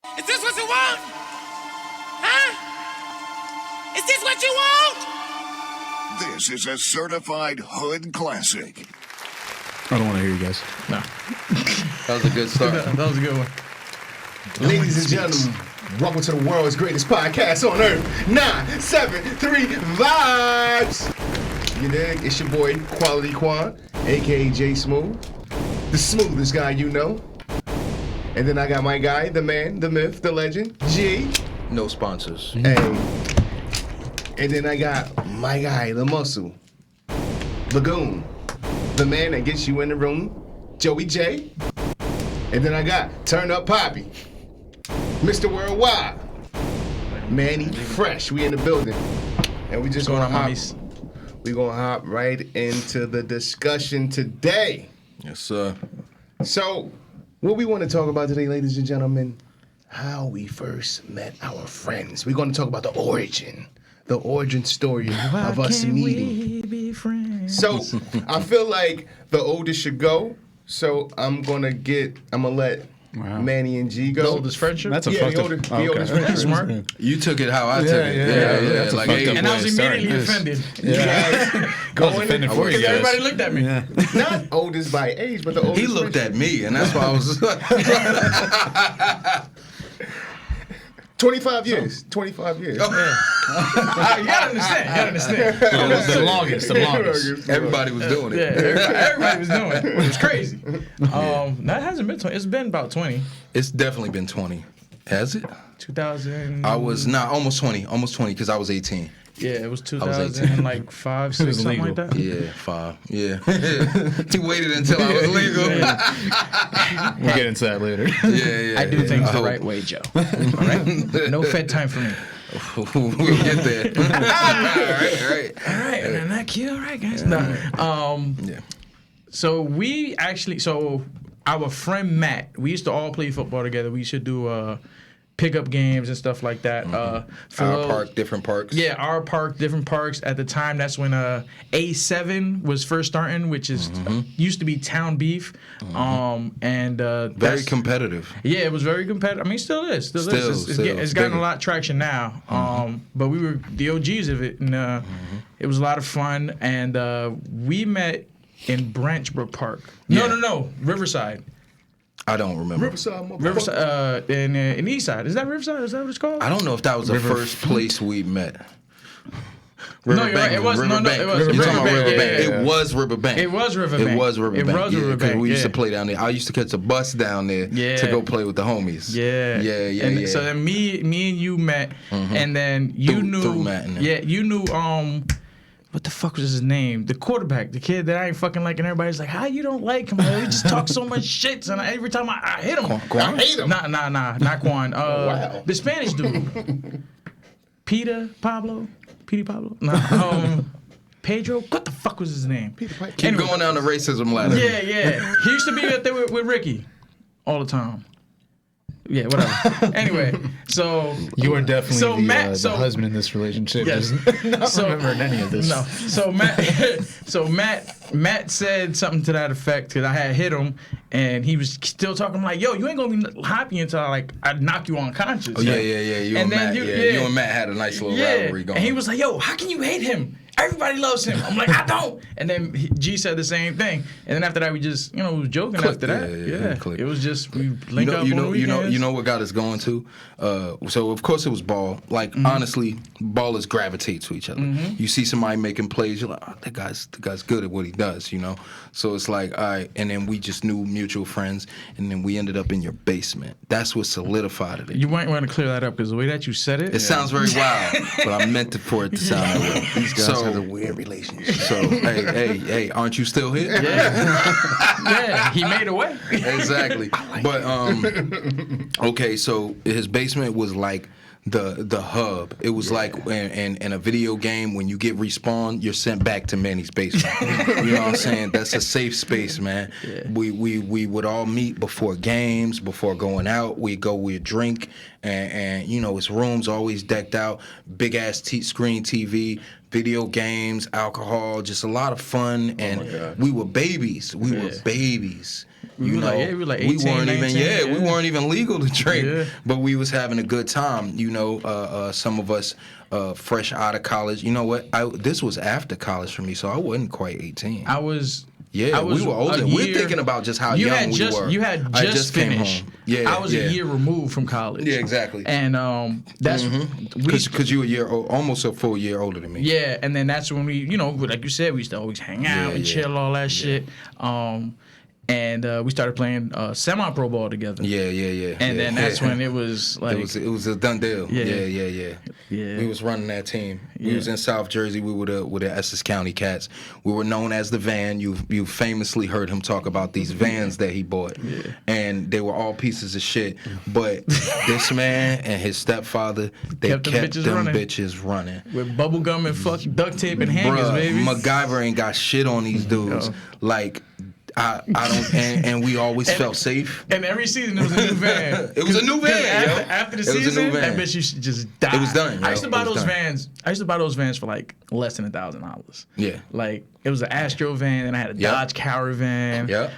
Is this what you want? Huh? Is this what you want? This is a certified hood classic. I don't want to hear you guys. No. That was a good start. That was a good one. Ladies and gentlemen, welcome to the world's greatest podcast on earth. 973 Vibes. You dig? It's your boy, Quality Quan, a.k.a. J Smooth. The smoothest guy you know. And then I got my guy, the man, the myth, the legend, G. No sponsors. Hey. And then I got my guy, the muscle, Lagoon, the man that gets you in the room, Joey J. And then I got Turn Up Poppy, Mr. Worldwide, Manny Fresh. We in the building, and we just gonna hop. We gonna hop right into the discussion today. Yes, sir. So, what we want to talk about today, ladies and gentlemen, how we first met our friends. We're gonna talk about the origin story of us meeting. So, I feel like the oldest should go. So I'm gonna let Manny and G go. The oldest friendship? That's a yeah, fucked the up. oldest okay. friendship. That's smart. You took it how I took it. Yeah. That's a Like, fucked hey, up And I was immediately offended. Yeah. I was offended for you Because guys. everybody looked at me. Yeah. Not oldest by age, but the oldest. he looked at me, and that's why I was. 25 years. 25 years. You gotta understand. The longest. Everybody was doing it. Yeah, everybody was doing it. It was crazy. That hasn't been 20. It's been about 20. It's definitely been 20. Has it? 2000. I was almost 20 because I was 18. Yeah, it was was 18. 2005, 6, something like that. Yeah, 5. Yeah. He waited until I was legal. We'll get into that later. Yeah. I do things the right way, Joe. All right? No Fed time for me. We'll get there. All right. All right, and that cute. All right, guys. No. Yeah. So our friend Matt, we used to all play football together. We used to do pickup games and stuff like that. Our park, different parks. Yeah, our park, different parks. At the time, that's when A7 was first starting, which is used to be Town Beef. Very competitive. Yeah, it was very competitive. I mean, still is. Still is. It's gotten a lot of traction now. But we were the OGs of it, and it was a lot of fun. And we met in Branchbrook Park. Yeah. No, Riverside. I don't remember. Riverside, in East Side. Is that Riverside? Is that what it's called? I don't know if that was the first place we met. No, you're right. It was Riverbank. it was You're talking about Riverbank. Riverbank. Yeah. It was Riverbank. It was Riverbank. It was Riverbank. It was Yeah, 'cause Riverbank. we used to Yeah. play down there. I used to catch a bus down there to go play with the homies. Yeah. Yeah. So then me and you met, and then you knew. Through Matt and them. Yeah, you knew. What the fuck was his name? The quarterback, the kid that I ain't fucking like, and everybody's like, "How you don't like him? Like, he just talks so much shit." And every time I hit him, Quan? I hate him. Nah, not Quan. Wow. The Spanish dude, Petey Pablo. Nah, Pedro. What the fuck was his name? Keep going down the racism ladder. Yeah. He used to be up there with Ricky all the time. Yeah, whatever. Anyway, so You are definitely Matt, the husband in this relationship. Yes. Not remembering any of this. No. So Matt said something to that effect because I had hit him and he was still talking. I'm like, yo, you ain't gonna be happy until I knock you unconscious. Oh, yeah. You and Matt. You and Matt had a nice little rivalry going. And he was like, yo, how can you hate him? Everybody loves him. I'm like, I don't. And then G said the same thing. And then after that, we just, we was joking clicked. after that. Yeah. It was just, we linked up on the weekends. You know what got us going to? So, of course, it was ball. Like, honestly, ballers gravitate to each other. You see somebody making plays, you're like, oh, the guy's good at what he does, So it's like, all right. And then we just knew mutual friends. And then we ended up in your basement. That's what solidified it. You might want to clear that up because the way that you said it. It sounds very wild, but I meant for it to sound that way. These guys have a weird relationship. So, hey, aren't you still here? Yeah, he made a way. Exactly. But okay, so his basement was like the hub. It was like in a video game when you get respawned, you're sent back to Manny's basement. You know what I'm saying? That's a safe space, man. Yeah. We would all meet before games, before going out. We'd drink, and his room's always decked out, big ass screen TV, video games, alcohol, just a lot of fun, and we were babies. We were babies. We were like 18, weren't 19, even we weren't even legal to drink, Yeah. but we was having a good time. Some of us fresh out of college. You know what? This was after college for me, so I wasn't quite 18. I was. Yeah, I was we were older. We're thinking about just how young we were. You had I just came finished. home. Yeah, I was a year removed from college. Yeah, exactly. And that's because you were almost a full year older than me. Yeah, and then that's when we, like you said, we used to always hang out and chill, all that shit. And we started playing semi-pro ball together. Yeah. And then that's when it was like it was a done deal. Yeah. We was running that team. We was in South Jersey. We were the Essex County Cats. We were known as the Van. You famously heard him talk about these vans that he bought, and they were all pieces of shit. But this man and his stepfather, they kept them bitches running with bubble gum and fucking duct tape and hangers, baby. MacGyver ain't got shit on these dudes. Like. I don't, and we always felt safe. And every season it was a new van. It was a new van, after the season, that bitch used to just die. It was done. I used to buy those vans. I used to buy those vans for like less than $1,000. Yeah. Like it was an Astro van, and I had a Dodge Caravan. Yeah.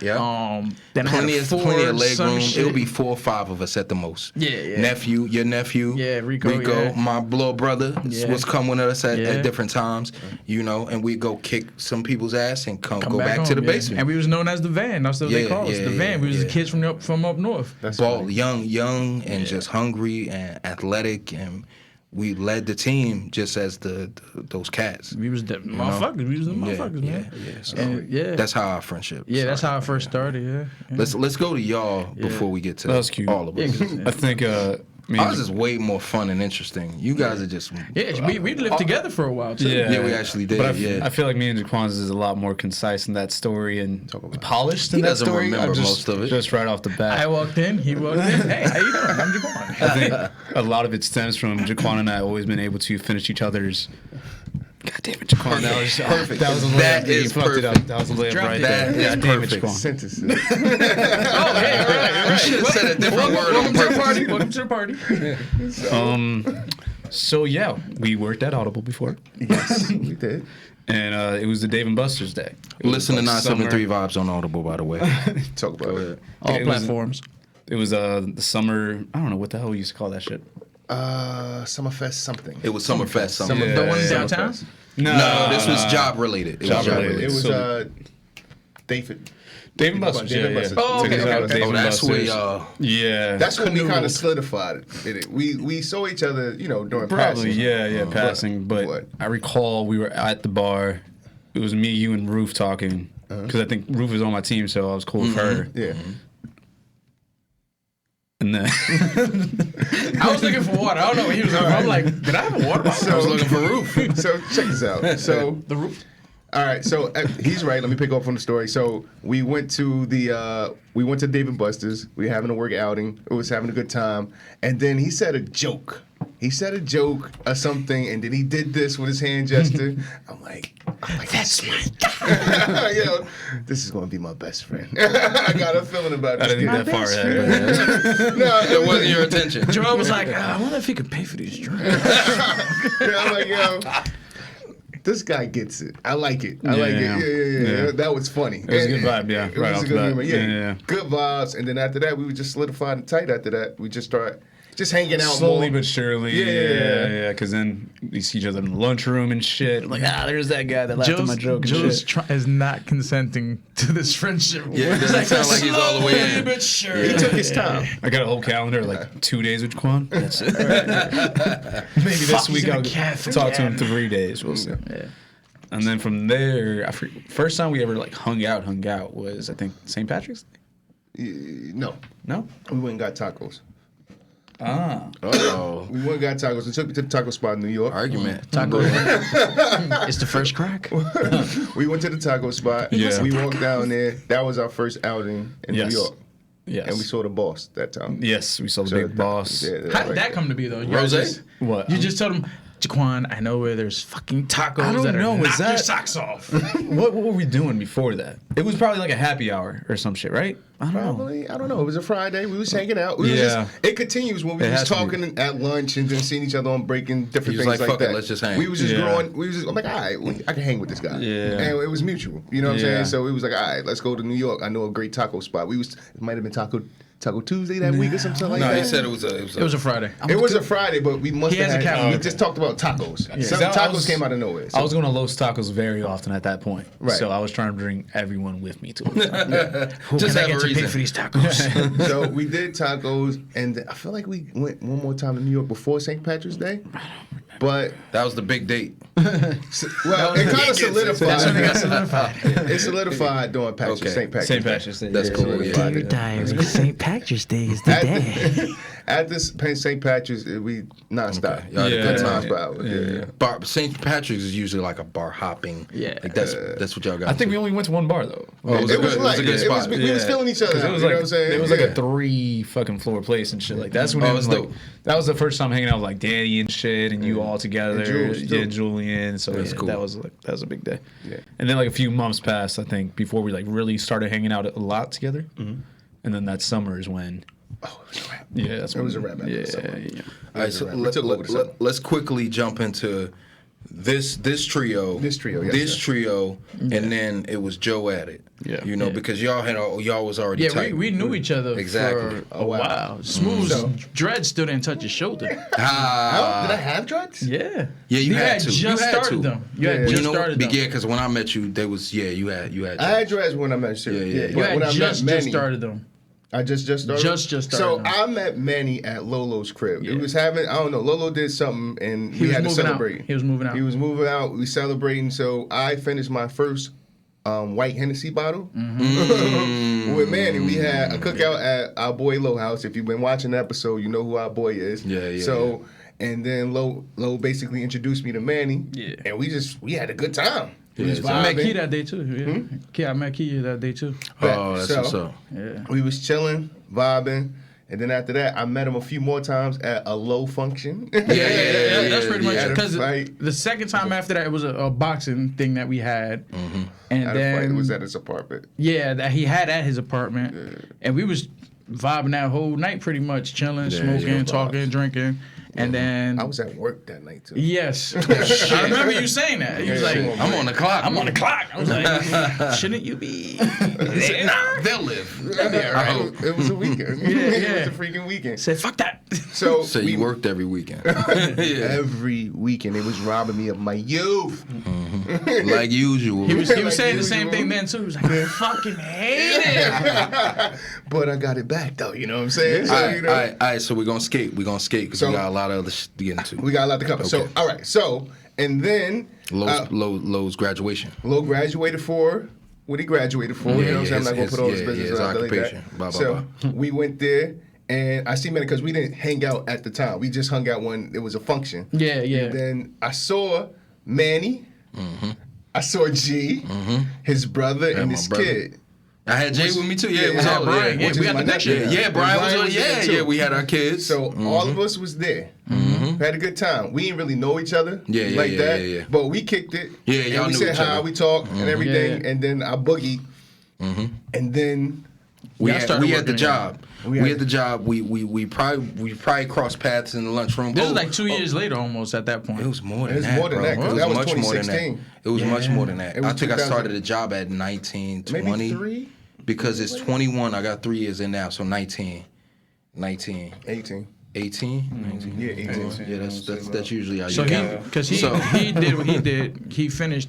Then plenty I had a plenty of leg room. Shit. It'll be 4 or 5 of us at the most. Yeah. Your nephew. Yeah, Rico. My little brother was coming with us at different times. And we'd go kick some people's ass and go back to the basement. And we was known as the van. That's what they called us, the van. We was the kids from up north. That's young and just hungry and athletic, and we led the team just as those cats. We was the motherfuckers. We was the motherfuckers, man. So that's how our friendship. Yeah, that's how I first started. Yeah. Let's go to y'all before we get to that was cute. all of us. I think. Ours is way more fun and interesting. You guys are just we lived together for a while too. Yeah, we actually did. But I feel like me and Jaquan's is a lot more concise in that story and polished in that story. He doesn't remember most of it. Just right off the bat. I walked in, he walked in. Hey, how you doing? I'm Jaquan. I think a lot of it stems from Jaquan and I always been able to finish each other's. God damn it, Jaquan. That was perfect. That was a layup. That is perfect. That was a layup right there. That is perfect. Sentences. Oh, hey, all right. You should have said a different word on purpose. Welcome to the party. So yeah, we worked at Audible before. Yes, we did. And it was the Dave and Buster's day. Listen to 973 Vibes on Audible, by the way. Talk about it. All platforms. It was the summer. I don't know what the hell we used to call that shit. Summerfest something. It was Summerfest something. Yeah. The one in downtown? No, this was job related. It was job related. It was Dave and Buster's. Yeah. Oh, okay. That's where y'all. Yeah. That's when we kind of solidified it. We saw each other, during Probably, passing. passing. But I recall we were at the bar. It was me, you, and Roof talking. Because I think Roof was on my team, so I was cool with her. Yeah. And then I was looking for water. I don't know what he was looking for. I'm like, did I have a water bottle? I was looking for Roof. So check this out. So The roof. all right, so he's right. Let me pick up on the story. So we went to Dave and Buster's. We were having a work outing. It was having a good time. And then he said a joke. He said a joke or something, and then he did this with his hand gesture. I'm like, that's my guy. This is gonna be my best friend. I got a feeling about this. I didn't think that far ahead. No, It wasn't your intention. Joel was like, I wonder if he could pay for these drinks. I'm like, this guy gets it. I like it. I like it. Yeah. That was funny. It was a good vibe, yeah. It Right was off a the good bat. humor. Yeah. Good vibes. And then after that, we were just solidified and tight after that. We just started just hanging out Slowly more. but surely. Yeah. Because then we see each other in the lunchroom and shit. Like, there's that guy that laughed at my joke and Jules shit. is not consenting to this friendship. Yeah, it doesn't sound like he's all the way in. But sure. He took his time. I got a whole calendar, like 2 days with Quan. That's it. Maybe this week I'll talk to him 3 days. We'll see. Yeah. And then from there, first time we ever like hung out was I think St. Patrick's Day. No. No? We went and got tacos. Ah. Uh-oh. We went and got tacos. We took me to the taco spot in New York. Argument. Taco. It's the first crack. We went to the taco spot. Yeah. We walked down there. That was our first outing in Yes. New York. Yes. And we saw the boss that time. Yes, we saw the So big boss. Yeah, How did right that there. come to be though? Rosé? What? You just told him, Jaquan, I know where there's fucking tacos I don't that know, are is knock your that- socks off. What were we doing before that? It was probably like a happy hour or some shit, right? I don't know. Probably, I don't know. It was a Friday. We was hanging out. We was Yeah. it continues when we It was has to be. talking at lunch and then seeing each other on break and different He was things like, like "Fuck it, that. let's just hang." We was just Yeah. growing. I'm like, all right, I can hang with this guy. Yeah. And it was mutual. You know what I'm Yeah. saying? So it was like, all right, let's go to New York. I know a great taco spot. It might have been Taco Tuesday that week or something like No, that. he said it was It was a Friday. It was a Friday, but we must He have has a had. calendar. We just talked about tacos. Some I tacos was- came out of nowhere. I was going to Los Tacos very often at that point. Right. So I was trying to bring everyone with me to it. Who Just can I have get a to pay reason. for these tacos? So we did tacos, and I feel like we went one more time to New York before St. Patrick's Day. But That was the big date. well, it kind of solidified. That's when they got solidified. It solidified during St. Patrick's. St. Day. Patrick's Day. That's cool. Yeah. Dear diary, St. Patrick's Day is the day. At this St. Patrick's, we nonstop. Y'all had a Yeah. good Miles time. per hour. Yeah. Bar St. Patrick's is usually like a bar hopping. Yeah. Like that's what y'all got. I think we only went to one bar though. Oh, it was a good spot. We was feeling each other. 'Cause Out, it was you like, know what I'm saying? It was like Yeah. a 3 fucking floor place and shit. Like that's when Oh, it it was was like dope. that was the first time hanging out with like Danny and shit and you all together. And Jules, too. yeah, Julian. So That's yeah, cool. that was a big day. Yeah. And then like a few months passed, I think, before we like really started hanging out a lot together. And then that summer is when. Oh, it was a wrap. Yeah, that's It was a wrap after Yeah, the summer. yeah. All right, so We took over the summer. let's quickly jump into this trio. This trio, yes, sir. trio, and then it was Joe at it. Yeah. You know, Yeah. because y'all was already Yeah, tight. we knew each other Exactly. for a while. Smooth Dread still didn't touch his shoulder. Did I have drugs? Yeah. Yeah, you had to. just You had started to. them. You had Yeah. just you know, started them. yeah, because when I met you, there was you had. I had dreads when I met you. Yeah. You But had when I just met Manny, started them. I just started. Just started So them. I met Manny at Lolo's crib. Yeah. It was having, I don't know, Lolo did something and He we was had to moving out. celebrate. He was moving out. He was moving out. We celebrating. So I finished my first white Hennessy bottle Mm-hmm. with Manny. We had a cookout at our boy Lo house. If you've been watching the episode, you know who our boy is. Yeah. So and then Lo basically introduced me to Manny. Yeah. And we had a good time. We Yeah, was so I met vibing. Key that day too. Yeah. Key, I met Key that day too. Oh, that's So- what's up. Yeah. We was chilling, vibing, and then after that, I met him a few more times at a low function. Yeah, that's pretty much Had a because fight. the second time after that it was a boxing thing that we had, and Had a fight. It then was at his apartment. that he had at his apartment, and we was vibing that whole night pretty much, chilling, smoking, yeah. talking, drinking, and then I was at work that night too. yes, I remember you saying that. He was like, I'm on the clock. "I'm on the clock." I was like, "Shouldn't you be?" there? They'll live. Yeah, I right. hope. It was a weekend. Yeah. It was a freaking weekend. Said, "Fuck that." So, So we you worked every weekend. Yeah. every weekend. It was robbing me of my youth. Like usual. He was Like saying the same usual. thing then too. He was like, "I fucking hate it." But I got it back though. You know what I'm saying? So, All right, you know, all right. So we're gonna skate. We're gonna skate because So- we got a lot of other shit to get into. we got a lot to cover. So, Okay. all right. So, and then Lowe's graduation. Lo graduated for what he graduated for. you know what I'm saying? I'm not gonna put all his business his out there like occupation. that. Blah, blah, So we went there, and I see Manny because we didn't hang out at the time. We just hung out when it was a function. Yeah, yeah. And then I saw Manny. I saw G, his brother, and my his brother. kid. I had Jay with me too. Yeah, it was Yeah, all Brian, yeah. yeah, Which we is got my the next nephew. year. Yeah, Brian was on. there, Yeah, too. yeah. We had our kids. So all of us was there. We had a good time. We didn't really know each other Yeah, yeah, like yeah, that, yeah, yeah. but we kicked it. Yeah, and y'all we knew said each hi, other. we talked and everything, Yeah. and then I boogied, and then we Y'all had, started we had the working job. We We had- had the job. We probably crossed paths in the lunchroom. This was like 2 years later, almost at that point. It was more than It was that. more than bro. that, 'cause It was that was much more than that. 2016. It was much more than that. It was I think I 2000. started the job at 19, 20. maybe 3, Because it's 21. I got 3 years in now, so 19, 19, 18. 18. 19. Yeah, 18. Yeah, that's usually how you So he, count. because he, So- he did what he did. He finished,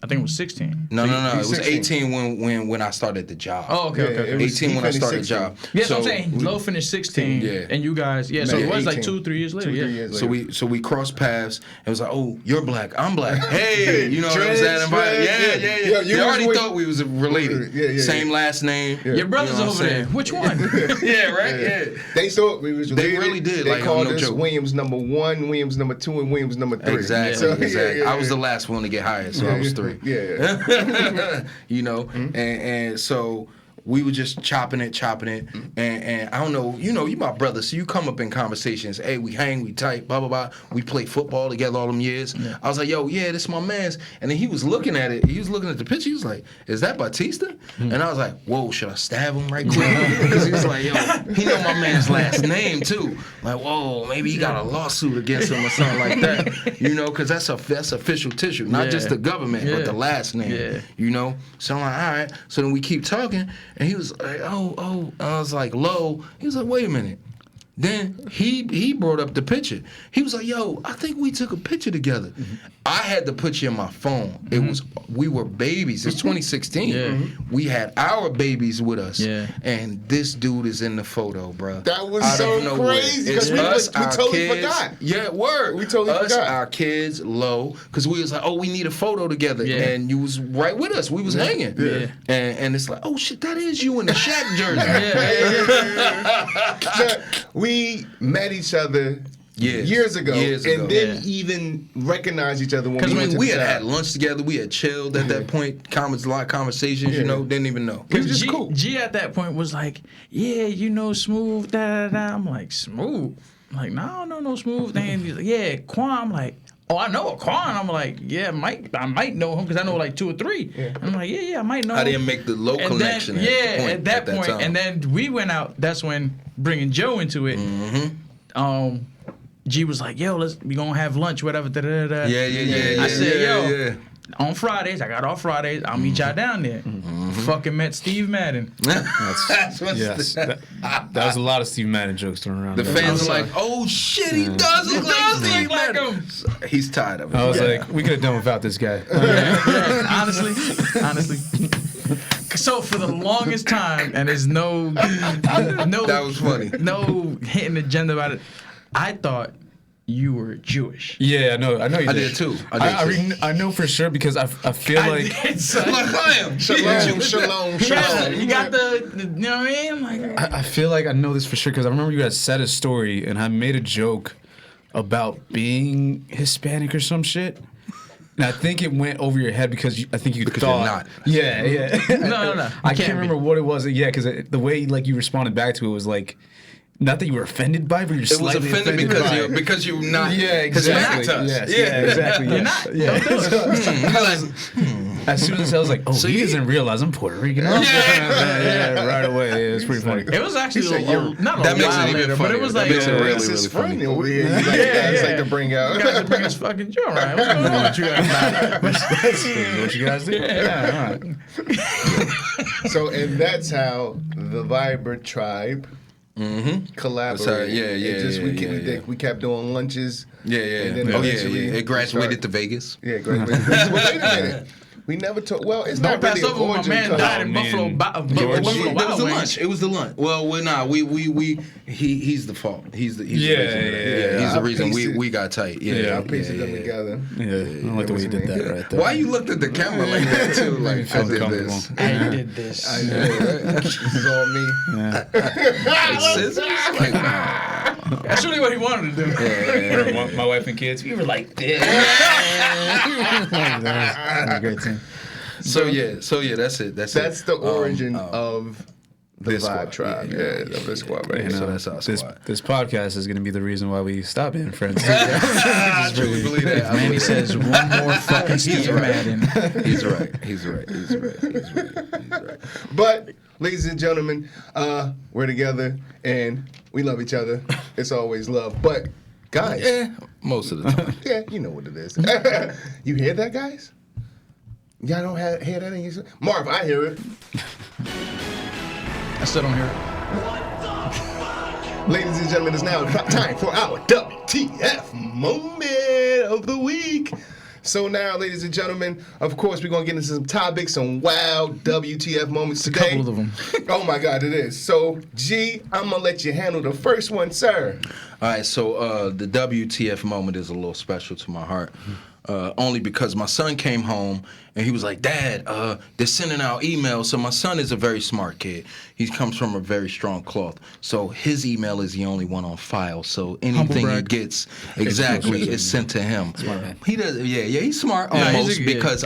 I think it was 16. No. It he's was 16. 18 when I started the job. Oh, okay, Yeah, okay. it was- 18 he when I finished started the 16. job. Yeah, so I'm So saying Low finished 16, Yeah. and you guys, so Yeah, it was like 18. 2-3 years later. 2-3 Yeah. years later. So we crossed paths and it was like, oh, you're black, I'm black. Hey, you know what I'm Dreads, saying? dreads, Yeah. yeah, you They already was- thought we was related. Yeah. Same last name. Your brother's You know what over I'm there. saying? Which one? Yeah, right. Yeah. They thought we was They related. really did, They like, called no us joke. Williams number 1, Williams number 2, and Williams number 3. Exactly. So, exactly. I was the yeah. last one to get hired, so I was 3. Yeah. You know, and so we were just chopping it, and I don't know, you my brother, so you come up in conversations. Hey, we hang, we tight, blah blah blah. We play football together all them years. Yeah. I was like, yo, yeah, this my man's, and then he was looking at it. He was looking at the picture. He was like, is that Batista? And I was like, whoa, should I stab him right quick? Because he was like, yo, he know my man's last name too. Like, whoa, maybe he got a lawsuit against him or something like that. Because that's official tissue, not just the government, but the last name. Yeah. So I'm like, all right. So then we keep talking. And he was like, oh. I was like, low. He was like, wait a minute. Then he brought up the picture. He was like, yo, I think we took a picture together. Mm-hmm. I had the picture in my phone. Mm-hmm. We were babies. It's 2016. Yeah. Mm-hmm. We had our babies with us. Yeah. And this dude is in the photo, bro. That was so crazy because we totally forgot. Yeah, word. We totally forgot. Our kids, low, because we was like, oh, we need a photo together. Yeah. And you was right with us. We was hanging. Yeah. And it's like, oh, shit, that is you in the Shaq jersey. We met each other years ago, and didn't even recognize each other when we had lunch together. We had chilled at that point, a lot of conversations, didn't even know. It was just cool. G at that point was like, yeah, Smooth, da-da-da. I'm like, Smooth? I'm like, no, I don't know no Smooth. And he's like, yeah, Quan. I'm like, oh, I know a Quan. I'm like, yeah, I might know him because I know like 2 or 3. Yeah. I'm like, yeah, I might know him. I didn't make the low connection at that point. And then we went out. That's when bringing Joe into it. Mm-hmm. G was like, yo, we gonna have lunch, whatever. Da-da-da-da. Yeah. I said, on Fridays, I got off Fridays. I'll meet y'all down there. Mm-hmm. Fucking met Steve Madden. That was a lot of Steve Madden jokes thrown around. The fans are like, oh shit, he does look like Steve Madden. He's tired of it. I was like, we could have done without this guy. Honestly. So for the longest time, and there's no that was funny. No hidden agenda about it. I thought you were Jewish. Yeah, I know you did. I did too. I know for sure because I feel like I am. Shalom. You got the you know what I mean? Like, I feel like I know this for sure because I remember you had said a story and I made a joke about being Hispanic or some shit. And I think it went over your head because I think you thought you're not. Yeah. No. I can't remember what it was. Yeah, because the way you responded back to it was like. Not that you were offended by it, but you're slightly offended because you're not. Yeah, exactly. Exactly. You're not. Yeah. As soon as I was like, oh, so he doesn't realize I'm Puerto Rican. Yeah, right away. Yeah, it was pretty funny. It was actually not a that makes while it even later, funnier. But it was like makes it really funny. Over here. You guys like to bring out. You guys are bringing this fucking Joe around. What's going on with you guys? What you guys do? Yeah, all right. So, and that's how the Viber tribe. Collaborate. We kept doing lunches. Yeah. It graduated to Vegas. Yeah, graduated. But wait a minute. We never took. Well, it's don't not pass really over when my man died in Buffalo. It was the lunch. Well, he's the fault. He's the reason. He's the reason we got tight. Yeah, I pieced them together. Yeah, I don't like the way you did that right there. Why you looked at the camera like that too? Like I did this. I know. This is all me. Scissors. That's really what he wanted to do. Yeah. My wife and kids, we were like this. That's a great thing. So that's it. That's the origin of the Vibe Tribe. Of this squad, right? So that's our squad. This podcast is going to be the reason why we stop being friends. I truly believe that. Manny says one more fucking Steve Madden. He's right. But, ladies and gentlemen, we're together and we love each other. It's always love. But, guys. Yeah, most of the time. Yeah, you know what it is. You hear that, guys? Y'all don't hear that in your... Marv, I hear it. I still don't hear it. Ladies and gentlemen, it's now time for our WTF Moment of the Week. So now, ladies and gentlemen, of course, we're going to get into some topics, some wild WTF moments today. A couple of them. Oh, my God, it is. So, G, I'm going to let you handle the first one, sir. All right, so the WTF moment is a little special to my heart. only because my son came home and he was like, Dad, they're sending out emails. So my son is a very smart kid. He comes from a very strong cloth. So his email is the only one on file. So anything he gets exactly is sent to him. He does, he's smart almost because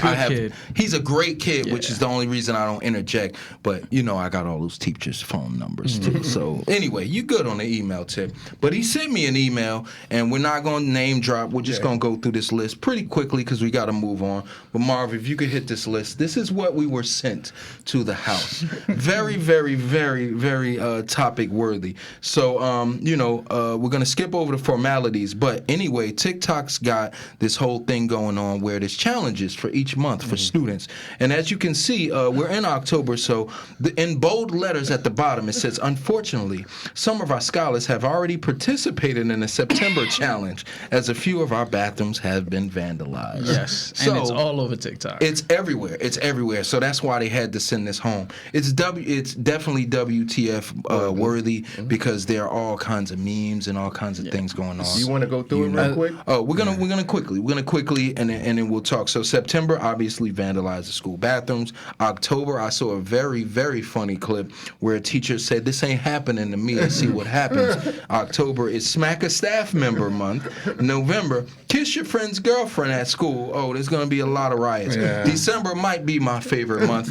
he's a great kid, which is the only reason I don't interject. But I got all those teachers' phone numbers too. So anyway, you good on the email tip. But he sent me an email, and we're not going to name drop. We're just going to go through this list pretty quickly because we got to move on. But Marv, if you could hit this list, this is what we were sent to the house. Very, very, very, very topic worthy. So, we're going to skip over the formalities. But anyway, TikTok's got this whole thing going on where there's challenges for each month for students. And as you can see, we're in October, so in bold letters at the bottom, it says, unfortunately, some of our scholars have already participated in the September challenge, as a few of our bathrooms have been vandalized. Yes, and it's all over TikTok. It's everywhere. It's everywhere. So that's why they had to send this home. It's definitely WTF worthy because there are all kinds of memes and all kinds of things going on. You want to go through it real quick? Oh, we're gonna quickly and then we'll talk. So September obviously vandalized the school bathrooms. October, I saw a very, very funny clip where a teacher said, "This ain't happening to me. Let's see what happens." October is Smack a Staff Member Month. November, kiss your friend's girlfriend at school. Oh, there's gonna be a lot of riots. Yeah. December might be my favorite month.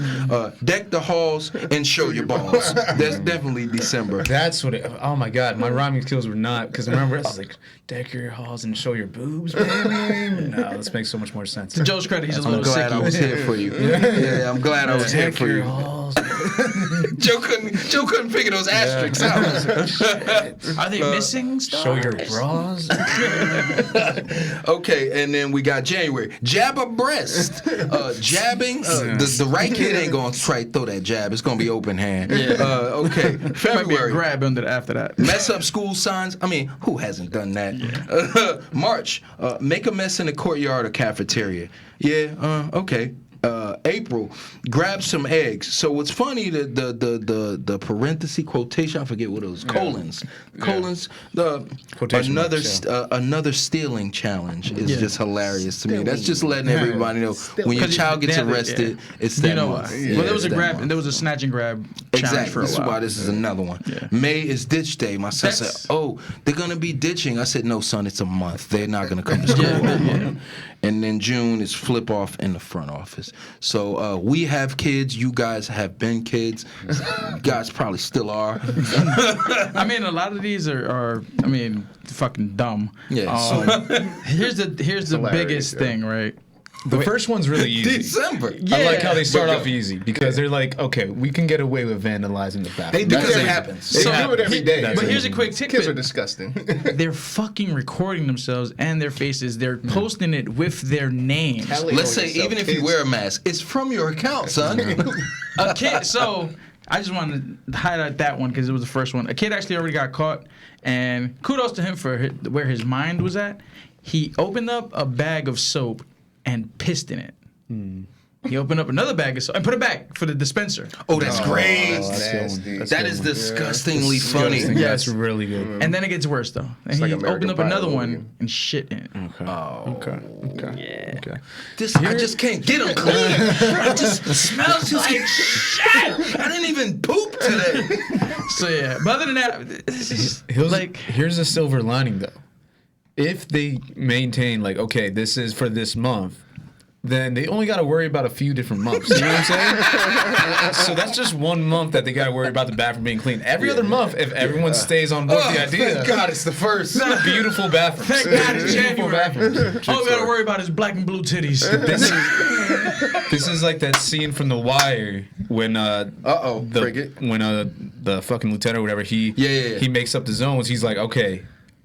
Deck the halls and show your balls. That's definitely December. That's what it. Oh my God, my rhyming skills were not, because remember I was like, deck your halls and show your boobs, baby. No, this makes so much more sense. To Joe's credit, he's a I'm little glad I sicky. was here for you. Yeah, I'm glad I was here Deck for your you. halls. Joe couldn't figure those asterisks out. Are they missing stars? Show your bras. Okay, and then we got January. Jab a breast. Jabbing. The right kid ain't gonna try to throw that jab. It's gonna be open hand. Okay. Might be a February. grab after that. Mess up school signs. I mean, who hasn't done that? March. Make a mess in the courtyard or cafeteria. Yeah. Okay. April, grab some eggs. So what's funny, the parenthesis quotation, I forget what it was, colons. Quotation Another marks, another stealing challenge is just hilarious to me. That's just letting everybody know when your Because child gets they have it, arrested, it's that why? month. Well, there was a it's that grab. month. There was a snatch and grab challenge Exactly. for a This is while. why this is another one. Yeah. May is ditch day. My son said, "Oh, they're gonna be ditching." I said, "No, son, it's a month. They're not gonna come to school all month." And then June is flip off in the front office. So we have kids. You guys have been kids. You guys probably still are. I mean, a lot of these are fucking dumb. Yeah. Here's the hilarious, biggest thing, right? The first one's really easy. December. I like how they start But off easy because they're like, okay, we can get away with vandalizing the bathroom. They do Because it it every happens. They do it every day. That's But it. here's a quick Kids are tidbit. disgusting. They're fucking recording themselves and their faces. They're posting it with their names. Let's say even if you wear a mask, it's from your account, son. A kid. So I just wanted to highlight that one because it was the first one. A kid actually already got caught, and kudos to him for where his mind was at. He opened up a bag of soap and pissed in it. He opened up another bag of soap and put it back for the dispenser. Oh, that's great. that's good one. nasty. That's That good is one. disgustingly Yes. funny. That's really good. And then it gets worse though. And like he American opened up Pie another all one over and shit in it. Okay. Yeah. Okay. I just can't get them clean. It just smells like shit. I didn't even poop today. So yeah. But other than that, Here's a silver lining though. If they maintain like, okay, this is for this month, then they only got to worry about a few different months. You know what I'm saying? So that's just 1 month that they got to worry about the bathroom being clean. Every other month, if everyone stays on board the idea, Thank God it's the first. beautiful bathrooms. Thank God it's Beautiful January. bathrooms. all we gotta worry about is black and blue titties. This is like that scene from The Wire when Frigate. the fucking lieutenant or whatever he makes up the zones. He's like, okay,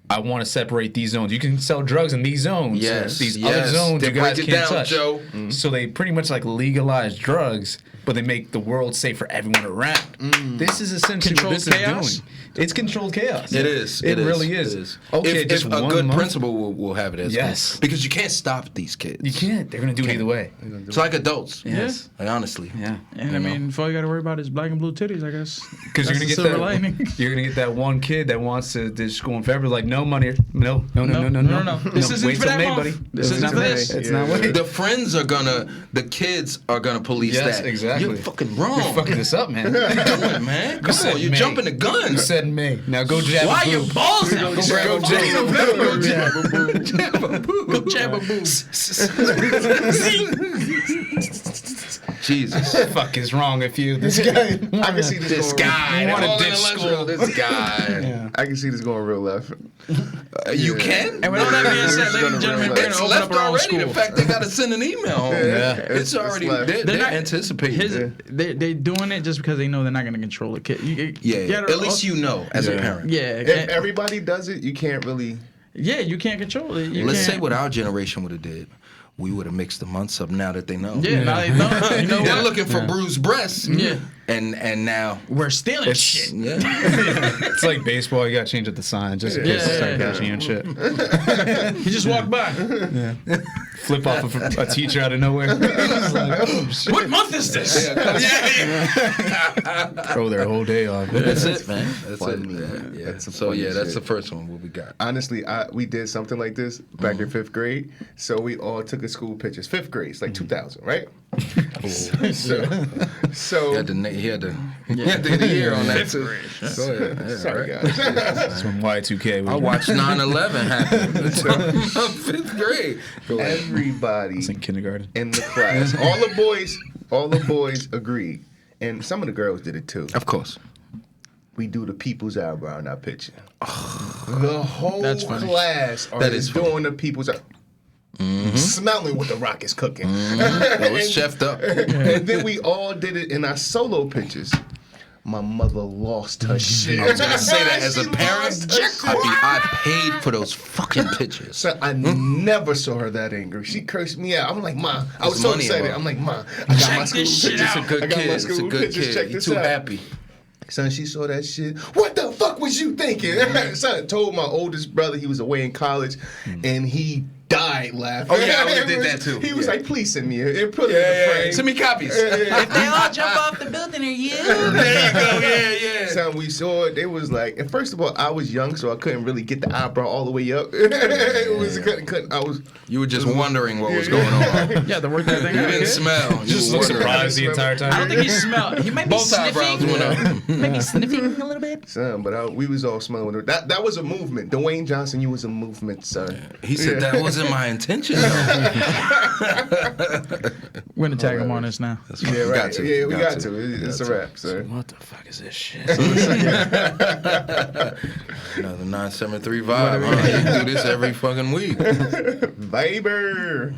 I want to separate these zones. You can sell drugs in these zones. Yes, These other zones Then you guys break it can't down, touch. Joe. So they pretty much like legalize drugs, but they make the world safe for everyone around. This is essentially Controlled what this chaos? is doing. It's controlled chaos. It is. It really is. It is. Okay, if just a 1 good month? principal will have it as Yes. well. Because you can't stop these kids. You can't. They're gonna do it either way. It's like adults. Yes. Like, honestly. Yeah. And I mean, if all you gotta worry about is black and blue titties, I guess. Because you're That's gonna the get silver that. lining. You're gonna get that one kid that wants to just go in February. Like, no, No money. No. This isn't Wait for till that May, month. buddy. This isn't for this. It's not waiting. The friends are the kids are gonna police Yes, that. exactly. You're fucking wrong. You're fucking this up, man. What are you doing, man? Come said on, you're May. jumping the gun. You said May. Now go jab Why a your boob. balls out? Go jab a boob. Go jab a boob. Jesus. Fuck is wrong with you? This guy. I can see this going Guy, You wanna all ditch intellectual, school. This guy. I can see this going real left. You can? And with all that being said, ladies and gentlemen, we're going It's to open up left our own already. school. In fact, they got to send an email home. Yeah. It's already, left. they're not- anticipating. They're doing it just because they know they're not going to control the kid. Yeah, at least you know as a parent. Yeah. If everybody does it, you can't really. Yeah, you can't control it. You Let's can't. say what our generation would have did. We would have mixed the months up now that they know. Yeah, now they know. You know They're what? looking for bruised breasts. Yeah. And now. We're stealing shit. Yeah. It's like baseball. You got to change up the sign just in case they start catching and shit. He just walked by. Flip off of a teacher out of nowhere. What month is this? Throw their whole day off. That's it, man. That's Funny. it. Yeah. That's some So funny that's shit. the first one. What we got? Honestly, we did something like this back in 5th grade. So we all took a school pictures. 5th grade, it's like 2000, right? So He had the year on that too. Go ahead. Yeah, sorry right. guys. That's when Y2K was. I watched 9/11 happen. 5th grade. Go ahead. Everybody in kindergarten. in the class, all the boys agreed, and some of the girls did it too. Of course. We do the people's eyebrow in our picture. The whole That's funny. class That is funny. doing the people's eyebrow. Smelling what the rock is cooking. It was chefed up. And then we all did it in our solo pictures. My mother lost her shit. I was gonna say that as a She parent, lost her shit. I paid for those fucking pictures. So I never saw her that angry. She cursed me out. I'm like, Ma, I was It's so money excited. involved. I'm like, Ma, I got my school this shit pictures. It's a good I got my kid. It's a school good pictures. Check kid. this He's too out. happy. Son, she saw that shit. What the fuck was you thinking? Son told my oldest brother he was away in college, and he died laughing. Oh, yeah, I would've did that, too. He was Yeah. like, please send me it. Put it in the frame. Send me copies. If they all jump off the building, are you? There you go. Yeah. Son, we saw it. It was like, and first of all, I was young, so I couldn't really get the eyebrow all the way up. It was couldn't. I was. You were just wondering what was going on. Yeah, the work that thing You out. didn't smell. You Just were look wondering. surprised the entire time. I don't think he smelled. He might be Both eyebrows sniffing. went up. Maybe sniffing a little bit. Son, but we was all smelling it. That was a movement. Dwayne Johnson, you was a movement, son. He said that wasn't my intention. Though. We're gonna tag him on this now. That's fine. Yeah, We right. got to. Yeah, we got to. We It's got a to. wrap, sir. What the fuck is this shit? Another 973 vibe. Huh? You do this every fucking week. Viber.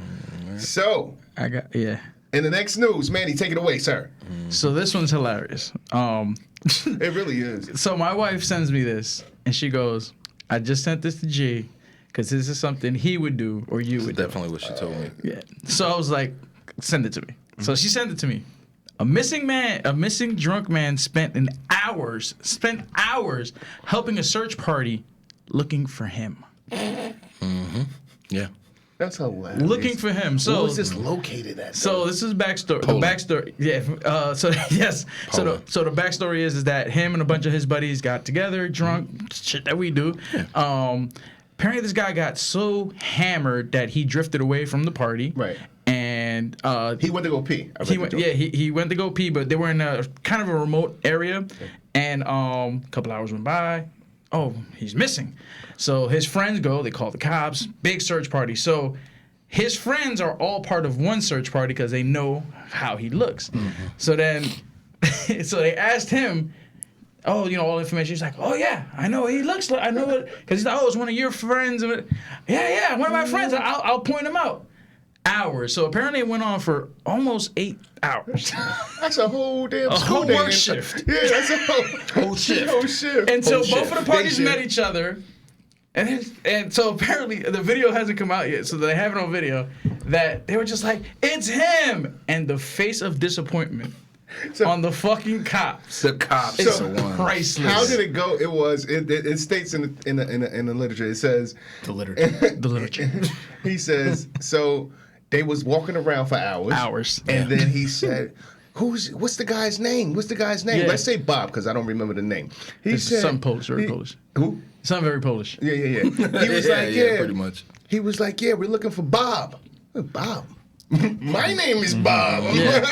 So, I got yeah. in the next news, Manny, take it away, sir. So this one's hilarious. It really is. So my wife sends me this, and she goes, "I just sent this to G, because this is something he would do or you would do." Definitely what she told me. Yeah. So I was like, "Send it to me." So she sent it to me. A missing drunk man spent hours helping a search party looking for him. Yeah. That's hilarious. Looking for him. Where So was this located at? So this is backstory. Poland. The backstory, yeah. So yes. Poland. So the backstory is that him and a bunch of his buddies got together, drunk, shit that we do. Apparently, this guy got so hammered that he drifted away from the party. Right. And He went to go pee. he went to go pee, but they were in a kind of a remote area, and a couple hours went by. Oh, he's missing. So his friends go. They call the cops. Big search party. So his friends are all part of one search party because they know how he looks. So then, so they asked him, "Oh, you know, all information." He's like, "Oh yeah, I know what he looks like. I know it." Because he's like, "Oh, it's one of your friends." Yeah, one of my friends. I'll point him out. Hours. So apparently it went on for almost 8 hours. That's a whole damn A school whole day. work shift. Yeah, that's a whole shift. Whole shift. Until Whole both shift. of the parties Day met shift. each other. And so apparently the video hasn't come out yet, so they have it on video that they were just like, "It's him!" And the face of disappointment on the fucking cops. The cops It's are the ones. priceless. How did it go? It states in the literature. It says The literature. the literature? he says so they was walking around for hours. Hours. And then he said, What's the guy's name? Yeah. Let's say Bob, because I don't remember the name. He It's said something Polish, very Polish. Who? Something very Polish. Yeah. He was pretty much. He was like, yeah, we're looking for Bob. Bob. My name is Bob. Yeah.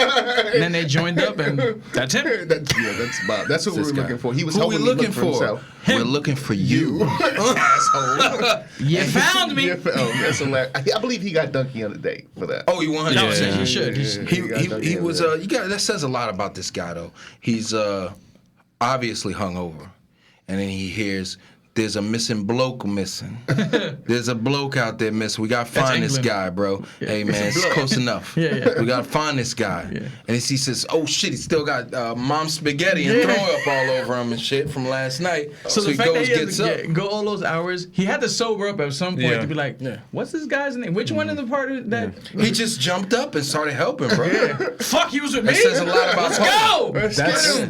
And then they joined up, and that's him. That's Bob. That's what we were looking for. He was Who we helping me looking look for for? himself. We're looking for you. Asshole. You found me. Yeah, that's hilarious. I believe he got Donkey on the day for that. Oh, you 100%. Yeah. He should. He was that says a lot about this guy though. He's obviously hungover, and then he hears there's a missing bloke missing. There's a bloke out there missing. We gotta find this England. guy, bro. Hey man, it's close enough. Yeah. We gotta find this guy. Yeah. And he says, oh shit, he still got mom's spaghetti and throw up all over him and shit from last night. So the he fact that goes, he gets had up. to go all those hours, he had to sober up at some point Yeah. to be like, what's this guy's name? Which one in the part of that? He just jumped up and started helping, bro. Fuck, he was with me. That says a lot about Let's Homer. go.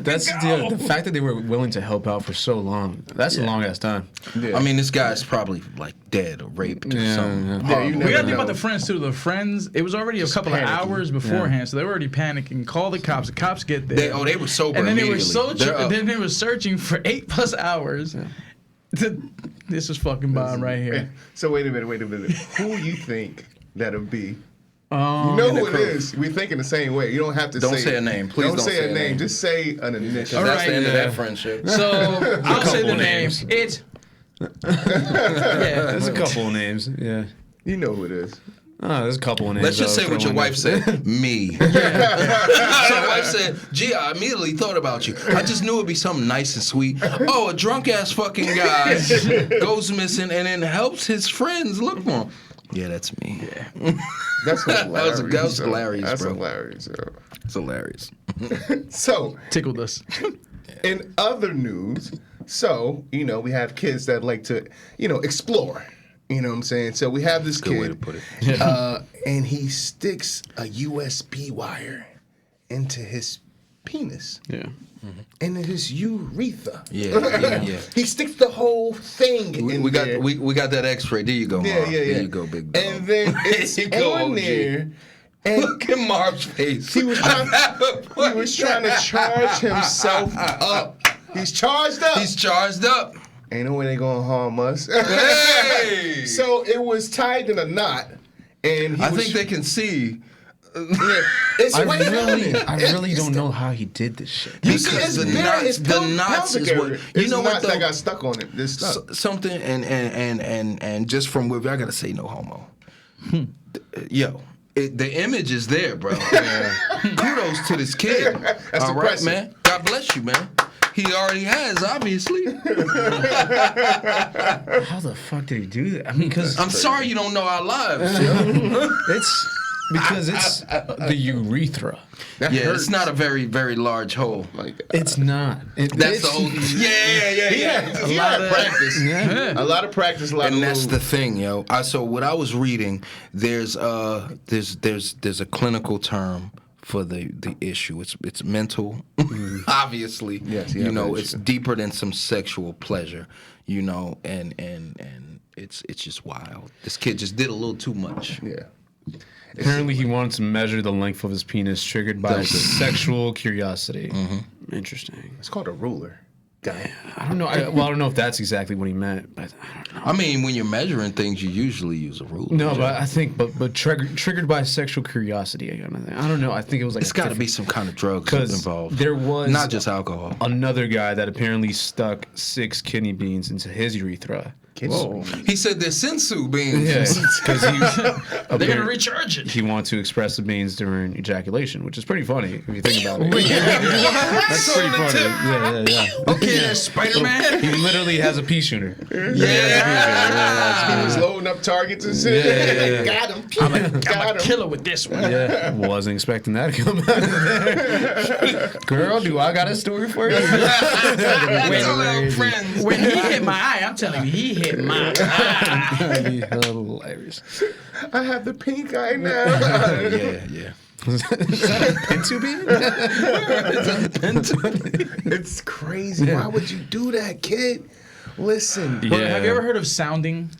That's the fact that they were willing to help out for so long. That's a long ass time. Yeah. I mean, this guy's probably like dead or raped or Yeah, something. yeah. Yeah, you horrible. never We gotta think know. about the friends too. The friends, it was already a couple of panicking. hours beforehand, so they were already panicking. Call the cops. The cops get there. They were sober and then they were immediately. They're up. then they were searching for 8+ hours. This is fucking bomb right here. So wait a minute. Who you think that'll be? You Um, know who it is. We're thinking the same way. You don't have to Don't say say a name. Please don't say a name. Just say an initial. All That's right, the end of yeah. that friendship. So I'll say the couple name. names. It's There's a couple of names. Yeah. You know who it is. Oh, there's a couple of names. Let's just I say was what your throwing wife in. said. Me. So your wife said, gee, I immediately thought about you. I just knew it'd be something nice and sweet. Oh, a drunk ass fucking guy goes missing and then helps his friends look for him. Yeah, that's me. Yeah. That's hilarious. that was hilarious, That's bro. hilarious. Yo. It's hilarious. So, tickled us. in other news, we have kids that like to, explore. You know what I'm saying? So we have this Good kid. way to put it. And he sticks a USB wire into his penis. Yeah. Into his urethra. Yeah. He sticks the whole thing in We got there. we got that X-ray. There you go, Marv. Yeah. There you go, big dog. And then it's There you go, on OG. there. And Look at Marv's face. he was trying to charge himself up. He's charged up. He's charged up. Ain't no way they gonna harm us. Hey! So it was tied in a knot, and I think they can see. it's I way really, down. I really don't know how he did this shit. Because the knots is what you know what knots though. that got stuck on it. This stuff. Something and just from where I gotta say no homo. Yo, the image is there, bro. Kudos to this kid. That's All right, impressive. man. God bless you, man. He already has, obviously. How the fuck did he do that? I mean, because I'm sorry you don't know our lives. it's because it's the urethra. That Yeah, hurts. it's not a very, very large hole. Like, It's not. That's the whole. Yeah. he had practice. Yeah. A lot of practice. A lot And of that's moves. the thing, yo. So what I was reading, there's a clinical term for the issue. It's mental, obviously. Yes, you know, that it's issue. deeper than some sexual pleasure. You know, and it's just wild. This kid just did a little too much. Yeah. Apparently, he wanted to measure the length of his penis, triggered by sexual curiosity. Interesting. It's called a ruler. Guy. I don't know. I don't know if that's exactly what he meant, but I don't know. I mean, when you're measuring things, you usually use a ruler. No, but I think, but triggered by sexual curiosity, kind of thing. I don't know. I think it was like It's got to be some kind of drugs 'cause involved. there was not just alcohol. another guy that apparently stuck 6 kidney beans into his urethra. Whoa. He said they're sensu beans. Yeah, because They're gonna recharge it. he wanted to express the beans during ejaculation, which is pretty funny if you think about it. That's So pretty funny. tip. Yeah. Okay, that's Spider-Man. He literally has a pea shooter. He was loading up targets and shit. Yeah. Got him. I'm a Got him. killer with this one. Yeah, wasn't expecting that to come out of there. Girl, do I got a story for you? That's all our friends. When he hit my eye, I'm telling you, he hit my eye. That'd be hilarious. I have the pink eye now. Yeah. Is that a Pintu bean? It's crazy. Why would you do that, kid? Listen. Yeah. Have you ever heard of sounding?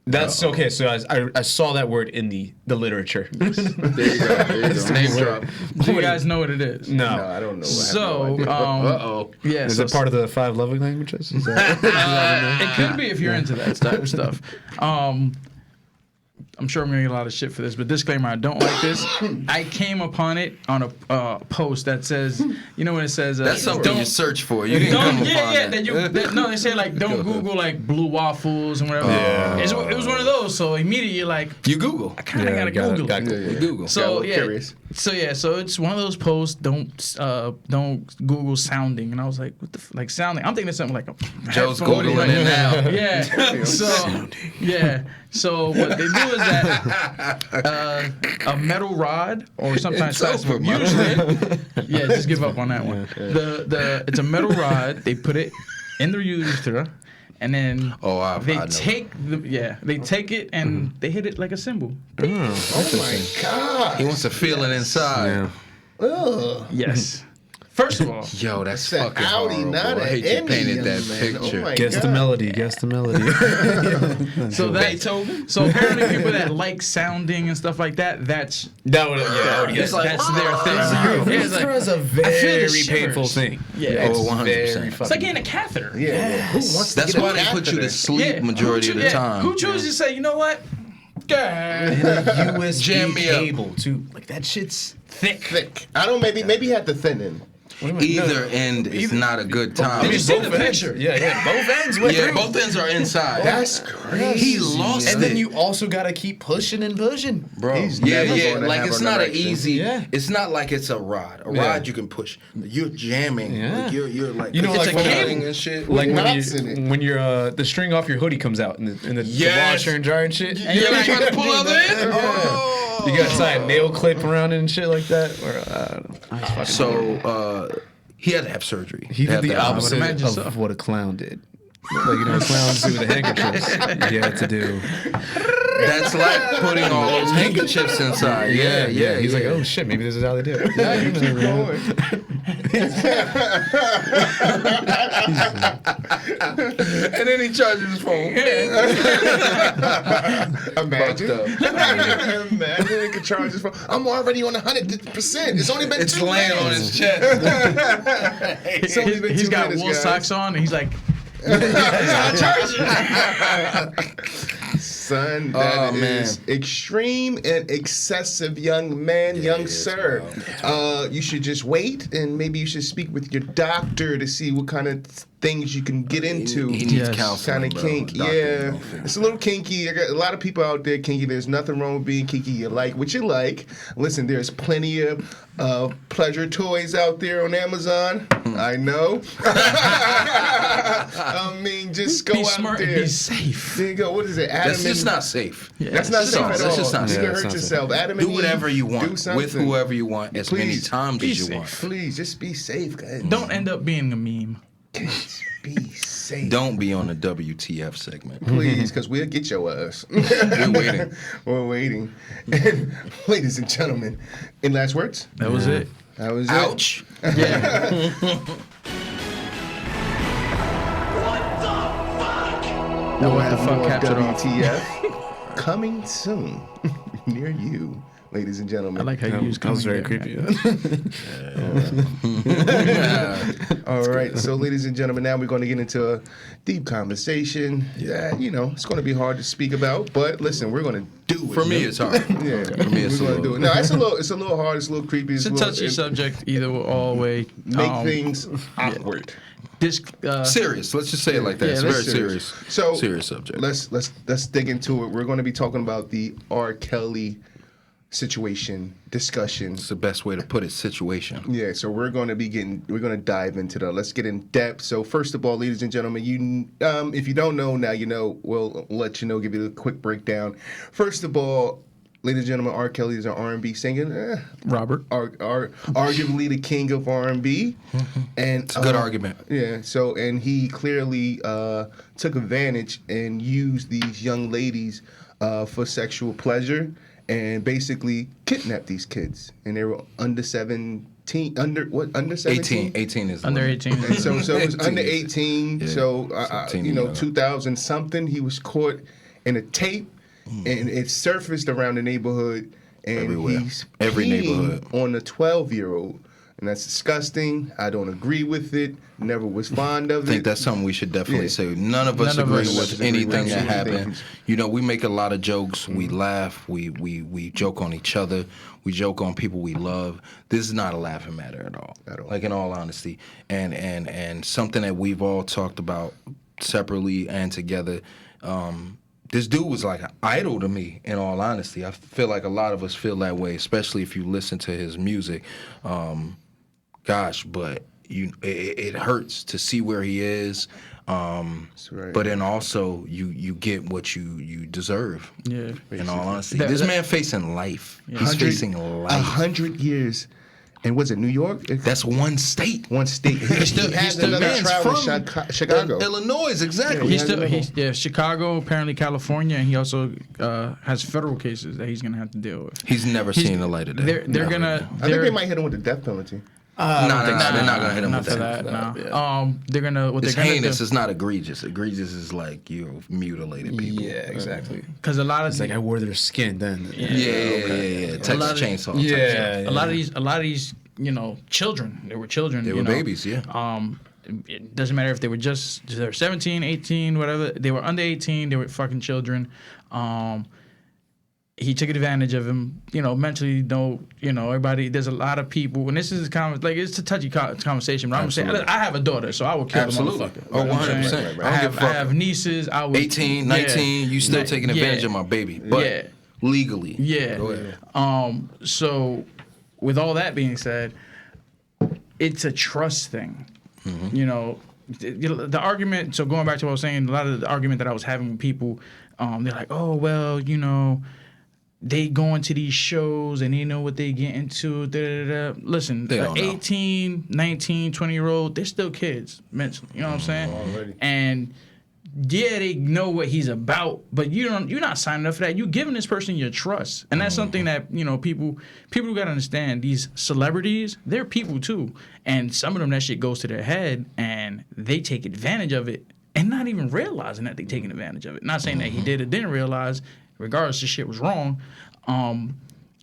That's okay. So I saw that word in the literature. There you go. There you go. Name drop. Do you guys know what it is? No. No, I don't know. So, Uh-oh. yeah. Is so it part of the 5 love languages? Is that, it could be if you're into that type of stuff. I'm sure I'm gonna get a lot of shit for this, but disclaimer: I don't like this. I came upon it on a post that says, you know, when it says That's something you search for. You didn't come upon that. No, they say like don't Google like blue waffles and whatever. It was one of those. So immediately like You Google. I kind of gotta Google it. You Google. So Yeah, curious. so it's one of those posts. Don't Google sounding, and I was like, what the like sounding? I'm thinking it's something like a Joe's headphone. Googling it now. Yeah. So what they do is that a metal rod or sometimes It's over, man. usually yeah, just give up on that one. It's a metal rod. They put it in the urethra. And then they take it and they hit it like a symbol. Oh my God. He wants to feel it inside. Ugh. Yes. First of all, Yo, that's It's a fucking Audi, horrible. not I an hate you Emmy, painted young that man. Oh picture. my guess the God. melody. Guess the melody. so apparently people that like sounding and stuff like that, that's That would that's their thing. Yeah, it's like, Urethra is a I feel the very shivers. painful thing. Yeah. Oh, 100%. It's like getting a catheter. Yeah. Who wants to That's get a why they put you catheter? to sleep majority of the time. Who chooses to say, you know what? And a USB Jam me up. cable too. Like that shit's Thick. I don't. Maybe you had the thin end. Either end is not a good time. Did you see both the ends. picture? Yeah. Both ends went Yeah, through. both ends are inside. That's crazy. He lost And it. then you also gotta keep pushing and pushing. Bro, He's yeah, never yeah. gonna Like have it's an not an erection. easy. Yeah. It's not like it's a rod. A Yeah. rod you can push. You're jamming. Yeah. Like you're like You know, it's like a when cable and shit. Like knots in it. when you're the string off your hoodie comes out and the Yes. washer and dryer and shit. And you're like trying to pull other end. Oh. You got to tie a nail clip around it and shit like that. Or I don't know. So he had to have surgery. He They did had the to have- opposite imagine of so. what a clown did. Like, you know what clowns do with the handkerchiefs? He had to do. That's like putting all those handkerchiefs inside. Yeah. He's like, oh shit, maybe this is how they do it. Now you keep going. And then he charges his phone. Imagine. Imagine he could charge his phone. I'm already on 100%. It's only been It's 2 laying on minutes. his chest. It's only been He's 2 got minutes, wool guys. socks on, and he's like, Son, Oh, that man. is extreme and excessive, young man, young sir. You should just wait, and maybe you should speak with your doctor to see what kind of things you can get into. He needs Yes. counseling. Kind of bro. kink, Doctor yeah. don't figure It's a little kinky. I got a lot of people out there kinky. There's nothing wrong with being kinky. You like what you like. Listen, there's plenty of pleasure toys out there on Amazon. I know. I mean, just go be out smart there. and be safe. There you go. What is it? Adam That's just not safe. That's not That's safe not- at that's all. just not you safe. can That's hurt not yourself. Adam Do and whatever Eve, you do want with something. whoever you want as many Please. times Be as you safe. want. Please, just be safe, guys. Don't end up being a meme. Just be safe. Don't be on the WTF segment. Please, because we'll get your ass. We're waiting. We're waiting. And, ladies and gentlemen, in last words, That was it. that was Ouch. Yeah. it. We'll What the have fuck more captured off. WTF coming soon near you, ladies and gentlemen. I like how you use That was very coming creepy. there. All right, so ladies and gentlemen, now we're going to get into a deep conversation. Yeah, you know, it's going to be hard to speak about, but listen, we're going to do it. For me, it's hard. Yeah, For me, it's we're a gonna do it. little. No, it's a little hard. It's a little creepy. It's a touchy subject either all way. Make things awkward. This, Serious. Let's just say it like that. Yeah, It's let's very serious. So serious subject. Let's dig into it. We're going to be talking about the R. Kelly situation discussion. It's the best way to put it. Situation. Yeah, so we're going to dive into that. Let's get in depth. So first of all, ladies and gentlemen, if you don't know now, you know. We'll let you know. Give you a quick breakdown. First of all, ladies and gentlemen, R. Kelly is an R&B singer. Robert. Arguably the king of R&B, and It's a good argument. Yeah. So, and he clearly took advantage and used these young ladies for sexual pleasure, and basically kidnapped these kids, and they were under 17. Under 17? 18 is the Under limit. 18. And so it was 18. under 18. Yeah, so 17 you know, and 2000 something, he was caught in a tape, and it surfaced around the neighborhood, and Everywhere. he's Every peeing neighborhood. on a 12-year-old. And that's disgusting. I don't agree with it. Never was fond of it. I think that's something we should definitely Yeah. say. None of us None of agree us with agree anything with that absolutely happened. You know, we make a lot of jokes. We laugh. We joke on each other. We joke on people we love. This is not a laughing matter at all. At all. Like, in all honesty, and something that we've all talked about separately and together. This dude was like an idol to me, in all honesty. I feel like a lot of us feel that way, especially if you listen to his music. Gosh, but it hurts to see where he is. right. But then also you get what you deserve. Yeah. In all honesty, That- this that- man facing life. He's facing life. 100 years. And was it New York? That's one state. One state. He has The another man's trial from in Chicago. Illinois, exactly. He's Chicago, apparently California, and he also has federal cases that he's gonna have to deal with. He's never seen the light of day. They're Never. gonna. I think they might hit him with the death penalty. No, they're not gonna hit him Not with for that. that. No. Yeah. They're gonna. What It's they're gonna heinous. do? It's not egregious. Egregious is like you mutilated people. Yeah, exactly. Because a lot of It's like I wore their skin then. Yeah. Texas lot of- Chainsaw. Yeah. a lot of these, children. They were children. They were babies, yeah. It doesn't matter if they were 17, 18, whatever. They were under 18. They were fucking children. He took advantage of him, mentally. Everybody. There's a lot of people, and this is it's a touchy conversation. But I'm saying Absolutely. I have a daughter, so I would kill Absolutely. the motherfucker. Oh, You know what I'm 100%. saying? Right, right. I I don't give a fuck. have nieces. I would 18, 19, you still taking advantage yeah. of my baby. But Yeah. legally. Yeah. Go ahead. So, with all that being said, it's a trust thing. The argument. So going back to what I was saying, a lot of the argument that I was having with people, they're like, "Oh well, they go into these shows and they know what they get into." Listen, They don't know. 18, 19, 20-year-old, they're still kids mentally. You know what I'm saying? Already. And yeah, they know what he's about, but you're not signing up for that. You're giving this person your trust, and that's something that people got to understand. These celebrities, they're people too, and some of them that shit goes to their head, and they take advantage of it, and not even realizing that they're taking advantage of it. Not saying that he did or didn't realize. Regardless, the shit was wrong.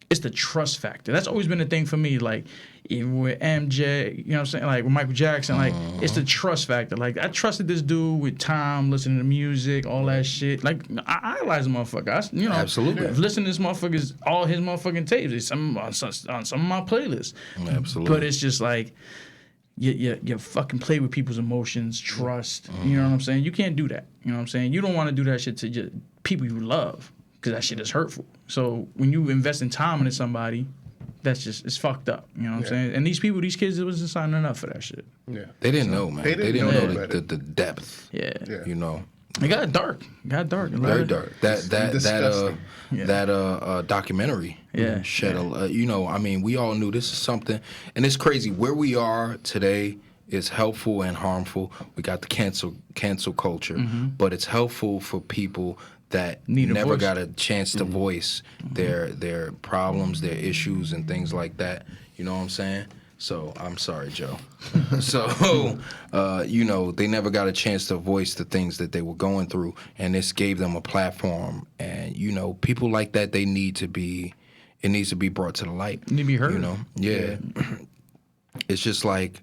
It's the trust factor. That's always been a thing for me. Like, even with MJ, you know what I'm saying? Like, with Michael Jackson, like, it's the trust factor. Like, I trusted this dude with time, listening to music, all that shit. Like, I idolize the motherfucker. Absolutely. I've listened to this motherfucker's, all his motherfucking tapes. It's on some of my playlists. Absolutely. But it's just like, you fucking play with people's emotions, trust. You know what I'm saying? You can't do that. You know what I'm saying? You don't want to do that shit to just people you love, because that shit is hurtful. So when you invest in time into somebody, it's fucked up. You know what I'm saying? And these kids, wasn't signing up for that shit. Yeah. They didn't know, man. They They didn't didn't know know better. the depth. Yeah. Yeah. It got dark. Very dark. Disgusting. That documentary. Yeah. Shed a. We all knew this is something, and it's crazy where we are today. Is helpful and harmful. We got the cancel culture, but it's helpful for people that Need a never voice. got a chance to voice their problems, their issues, and things like that. You know what I'm saying? So I'm sorry, Joe. So they never got a chance to voice the things that they were going through, and this gave them a platform. And people like that, they need to be. It needs to be brought to the light. Need to be heard. Yeah. It's just like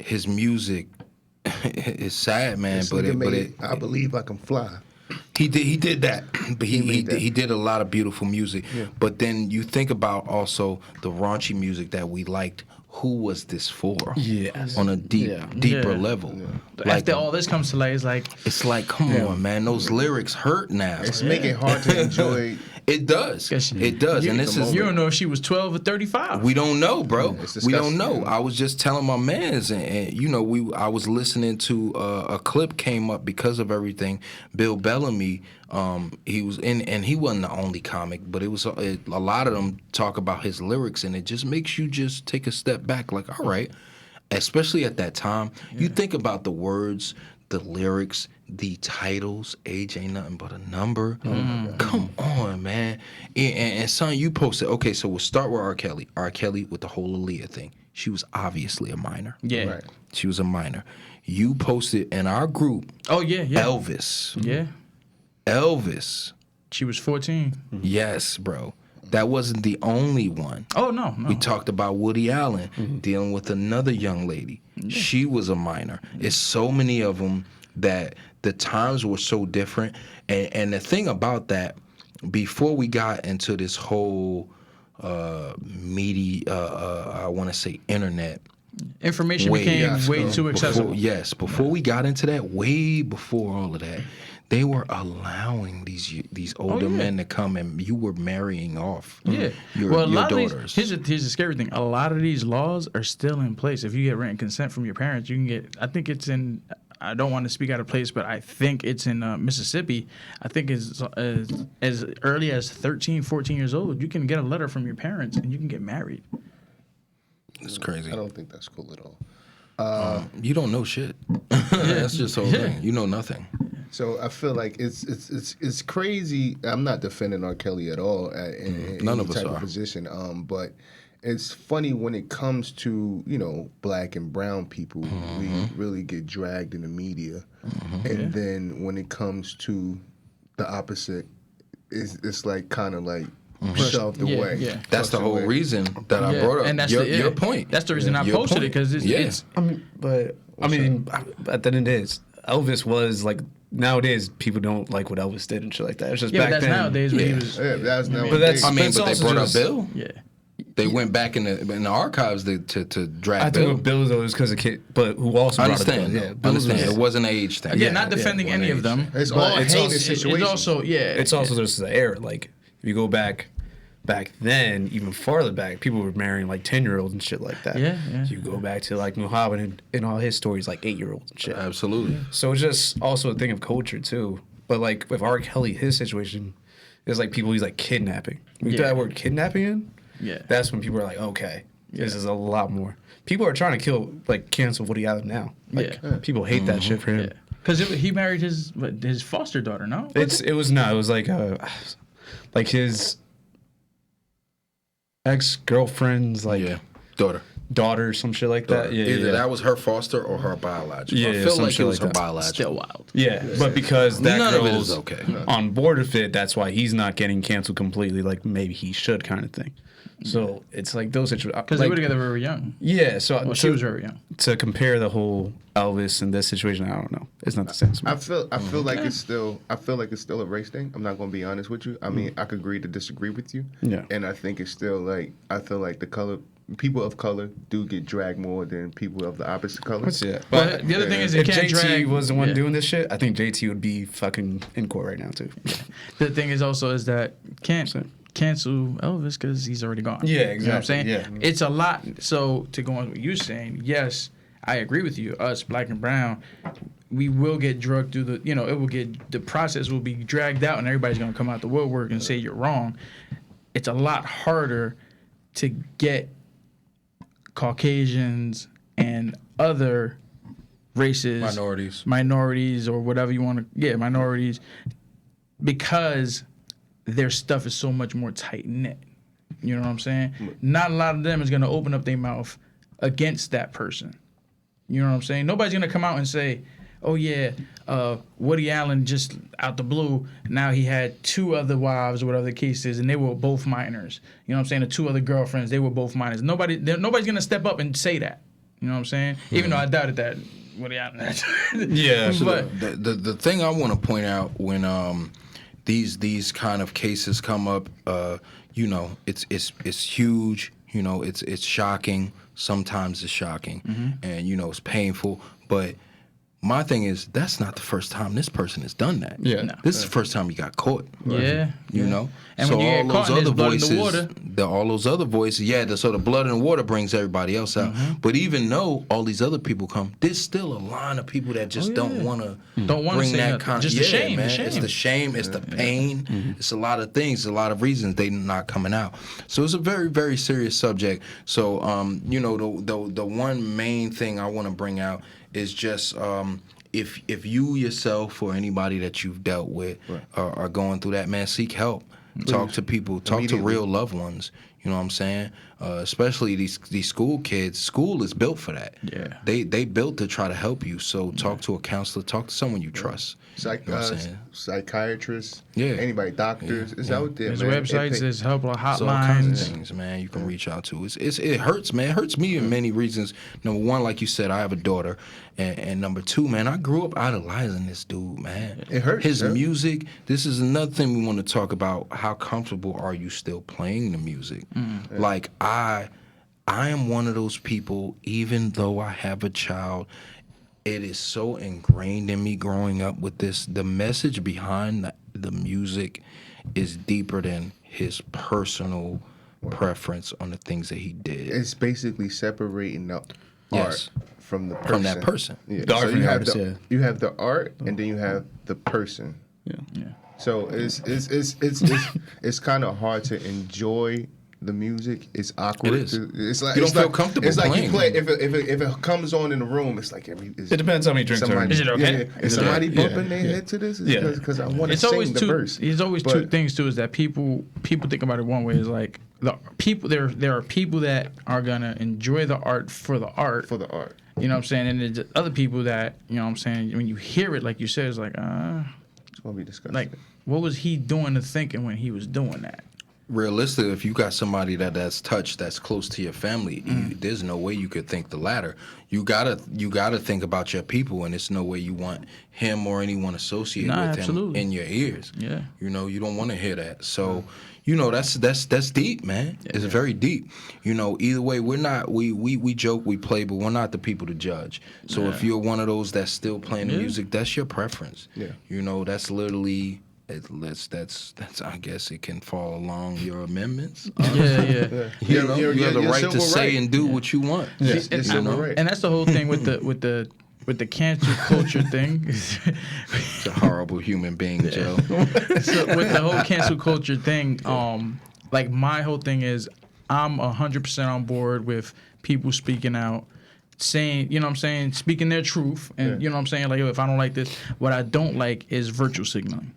his music is sad, man. This But nigga it, made I Believe I Can Fly. he did that. But he made that. he did a lot of beautiful music. But then you think about also the raunchy music that we liked. Who was this for? Yes. On a deeper Yeah. level. After all this comes to light, it's like, Come on, man. Those lyrics hurt now. It's making it hard to enjoy. It does. Yes, It does. And this is you don't know if she was 12 or 35. we don't know, bro. It's We don't disgusting. know. I was just telling my mans, and I was listening to a clip came up because of everything. Bill Bellamy, he was in, and he wasn't the only comic, but it was a lot of them talk about his lyrics, and it just makes you just take a step back, like, all right. Especially at that time, you think about the words, the lyrics, the titles. Age ain't nothing but a number. Come on, man. And son, you posted. Okay, so we'll start with R. Kelly. R. Kelly with the whole Aaliyah thing. She was obviously a minor. Yeah. Right. She was a minor. You posted in our group. Oh, yeah. Elvis. Yeah. Elvis. She was 14. Yes, bro. That wasn't the only one. Oh, no. We talked about Woody Allen dealing with another young lady. She was a minor. It's so many of them that the times were so different. And the thing about that, before we got into this whole media, I want to say internet. Information became way too accessible. Before we got into that, way before all of that, they were allowing these older men to come, and you were marrying off your daughters. Of these, here's the scary thing. A lot of these laws are still in place. If you get written consent from your parents, you can get, I think it's in, I don't want to speak out of place, but I think it's in Mississippi. I think it's as early as 13, 14 years old, you can get a letter from your parents and you can get married. It's crazy. I don't think that's cool at all. You don't know shit. That's just the whole thing. You know nothing. So I feel like it's crazy. I'm not defending R. Kelly at all in None any of us type are. of position. But it's funny when it comes to black and brown people, we really get dragged in the media, and then when it comes to the opposite, it's like kind of like shoved away. Yeah. That's the whole reason that I brought up. And that's your point. That's the reason I Your posted point. it, because it's at the end of it is, Elvis was like, nowadays people don't like what Elvis did and shit like that. It's just yeah, back but that's then. nowadays. But he was, Yeah, that's now. But that's- I mean, it's but they also brought just- up Bill. yeah. They went back in the archives to drag I Bill. think with Bill though is because of kid, but who also I brought understand. it. Yeah, Yeah, I Bill's understand. was- It wasn't an age thing. Again, not defending any of them. It's but all it's heinous also- situations. It's also It's also just the era. Like if you go back then, even farther back, people were marrying like 10-year-olds and shit like that. Yeah. You go back to like Muhammad and all his stories, like 8-year-olds and shit. Absolutely. So it's just also a thing of culture too. But like with R. Kelly, his situation is like people he's like kidnapping. When you throw that word kidnapping in, that's when people are like, okay, this is a lot more. People are trying to cancel Woody Allen now. Like people hate that shit for him. Because he married his foster daughter, no? It was like his ex-girlfriend's daughter, some shit like that. Yeah, Either that was her foster or her biological. Yeah, I feel some like shit it was like her that. biological. Still wild. Yeah, but because that None of it girl's is okay. on board with it, that's why he's not getting canceled completely. Like maybe he should, kind of thing. So it's like those situations. Because they were together very young. Yeah, so Well, she was very young. To compare the whole Elvis and this situation, I don't know. It's not the same. To me. I feel like it's still a race thing. I'm not gonna be honest with you. I mean, I could agree to disagree with you. Yeah. And I think it's still I feel like people of color do get dragged more than people of the opposite color. Yeah, But the other thing is, you if can't JT drag. was the one doing this shit, I think JT would be fucking in court right now too. The thing is also is that can't cancel Elvis because he's already gone. Yeah, You know what I'm saying? exactly, It's a lot. So to go on what you're saying, yes, I agree with you. Us, black and brown, we will get drugged through the process will be dragged out, and everybody's gonna come out the woodwork and say you're wrong. It's a lot harder to get Caucasians and other races, minorities or whatever you want to, minorities, because their stuff is so much more tight knit. You know what I'm saying? Not a lot of them is gonna open up their mouth against that person. You know what I'm saying? Nobody's gonna come out and say, "Oh yeah, Woody Allen just out the blue. Now he had 2 other wives or whatever the case is, and they were both minors. You know what I'm saying? The 2 other girlfriends, they were both minors. Nobody's gonna step up and say that. You know what I'm saying? Even though I doubted that Woody Allen. Yeah, but The thing I want to point out when these kind of cases come up, it's huge. It's shocking. Sometimes it's shocking, and it's painful. But my thing is, that's not the first time this person has done that. Yeah. No. This is the first time he got caught. Yeah. You know? And so when you all get caught those and other there's blood in the voices, all those other voices, so the blood in the water brings everybody else out. But even though all these other people come, there's still a line of people that just don't want to bring say that nothing. kind of Just the shame, man. the shame. It's the shame, it's the pain, it's a lot of things, a lot of reasons they not coming out. So it's a very, very serious subject. So the one main thing I want to bring out is just if you yourself or anybody that you've dealt with are going through that, man, seek help. Talk to people. Talk to real loved ones. You know what I'm saying? especially these school kids. School is built for that. Yeah. They built to try to help you. So talk to a counselor, talk to someone you trust. Psychiatrists, Yeah. anybody, doctors, it's out there. There's man. websites, there's help All kinds of hotlines. things, man. You can reach out to. It hurts, man. It hurts me in many reasons. Number one, like you said, I have a daughter, and number two, man, I grew up idolizing this dude, man. It hurts. His yeah. music. This is another thing we want to talk about. How comfortable are you still playing the music? Like I am one of those people. Even though I have a child, it is so ingrained in me growing up with this. The message behind the music is deeper than his personal preference on the things that he did. It's basically separating the Yes. art from the person. From that person. Yeah. The art So from you the have artist, the yeah. you have the art, and then you have the person. Yeah. So it's kind of hard to enjoy the music. It's awkward. It is. It's like You don't it's feel like, comfortable It's like playing. you play if it comes on in the room. It's like It depends how many drinks are in. somebody. Is it okay? Yeah, is somebody Yeah. bumping their head to this? Yeah. Because I want to It's sing always the two. verse. There's always two things too. Is that people think about it one way. Is like the people. There are people that are gonna enjoy the art for the art. For the art. You know what I'm saying? And there's other people that, you know what I'm saying, when you hear it, like you said, it's like, It's gonna be disgusting. like, what was he doing to thinking when he was doing that? Realistic, if you got somebody that's touched, that's close to your family, there's no way you could think the latter. You gotta think about your people, and it's no way you want him or anyone associated Nah, with absolutely. him in your ears. Yeah. You know, you don't want to hear that. So, you know, that's deep, man. It's very deep. You know, either way, we're not we joke, we play, but we're not the people to judge. So if you're one of those that's still playing the music, that's your preference. Yeah. You know, that's literally. That's I guess it can fall along your amendments. Yeah. You know, you have the your right to civil say right. and do what you want. Yes, And, yes, you're right. and that's the whole thing with the cancel culture thing. It's a horrible human being, Joe. So with the whole cancel culture thing, like my whole thing is I'm 100% on board with people speaking out, saying, you know what I'm saying, speaking their truth, and you know what I'm saying, like, yo, if I don't like this, what I don't like is virtual signaling.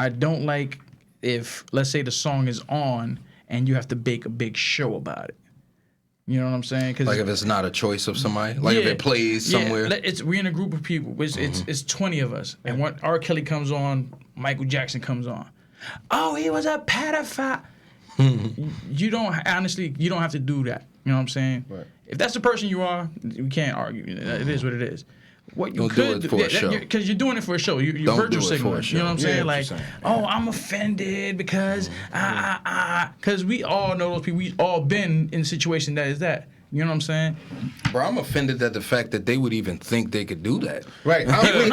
I don't like if, let's say, the song is on and you have to make a big show about it. You know what I'm saying? 'Cause Like if it's not a choice of somebody, like if it plays somewhere. Yeah, we're in a group of people. It's 20 of us, and when R. Kelly comes on, Michael Jackson comes on. Oh, he was a pedophile. You don't have to do that. You know what I'm saying? Right. If that's the person you are, we can't argue. It is what it is. What you Don't do could it for a show. because you're doing it for a show. You're Don't virtual do it for a signaling. show. You know what I'm Yeah, saying? what Like, you're saying. oh, I'm offended because because we all know those people. We all been in a situation that is that. You know what I'm saying? Bro, I'm offended at the fact that they would even think they could do that. Right. That's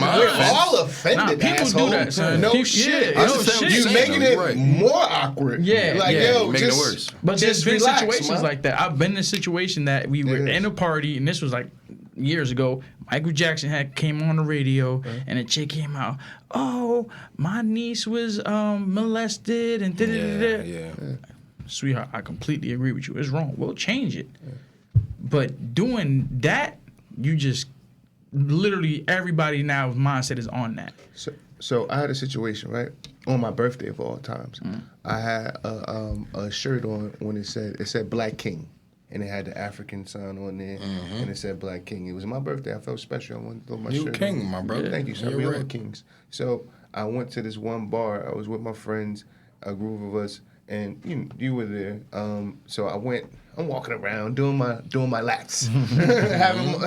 my We're offense. all offended, Nah, people do asshole. that, son. No People- shit. yeah, It's no just- shit. You Saying making though, it right. more awkward. Yeah, Like, yeah. yo, Making it just, worse. But there's just been relax, situations man. like that. I've been in a situation that we were It is. in a party, and this was like years ago. Michael Jackson came on the radio, and a chick came out. Oh, my niece was molested, and Yeah. Sweetheart, I completely agree with you. It's wrong. We'll change it. But doing that, you just literally everybody now mindset is on that. So I had a situation, right? On my birthday of all times. I had a shirt on when it said Black King. And it had the African sign on there, and it said Black King. It was my birthday. I felt special. I wanted to throw my You shirt king, on. my brother. Thank you, sir. You're We all right. kings. So I went to this one bar. I was with my friends, a group of us, and you were there. So I went. I'm walking around doing my lats,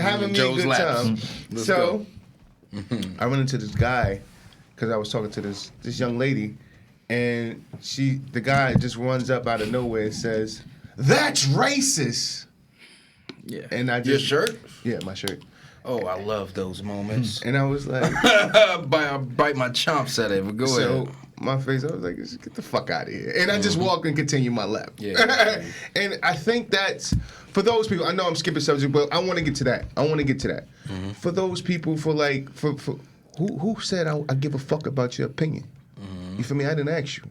having me Joe's a good laps. time. Let's So I run into this guy because I was talking to this young lady, and the guy just runs up out of nowhere and says, "That's racist." Yeah. And I Your just shirt? Yeah, my shirt. Oh, I love those moments. And I was like, I bite my chomps at it, but go so ahead. my face, I was like, just get the fuck out of here. And I just walked and continued my lap. Yeah. And I think that's, for those people, I know I'm skipping subject, but I want to get to that. For those people, for who said I give a fuck about your opinion? You feel me? I didn't ask you.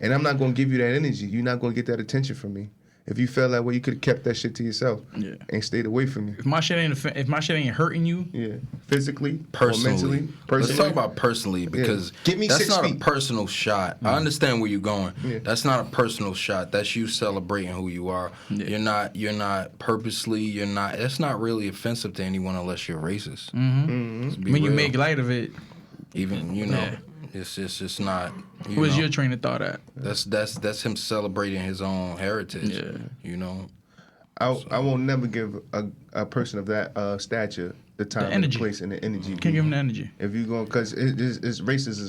And I'm not going to give you that energy. You're not going to get that attention from me. If you felt that way, you could have kept that shit to yourself. Yeah. And stayed away from me. If my shit ain't hurting you, Yeah. Physically, Personally. or mentally. Let's talk about personally because Give me that's 6 not feet. a personal shot. I understand where you're going. Yeah. That's not a personal shot. That's you celebrating who you are. Yeah. You're not purposely. That's not really offensive to anyone unless you're racist. when you make light of it, even Yeah. it's just not. where's your train of thought at? That's him celebrating his own heritage. Yeah. You know. I will never give a person of that stature the time, and the energy. place, and the energy. Can't give him the energy. If you go, because it's racist,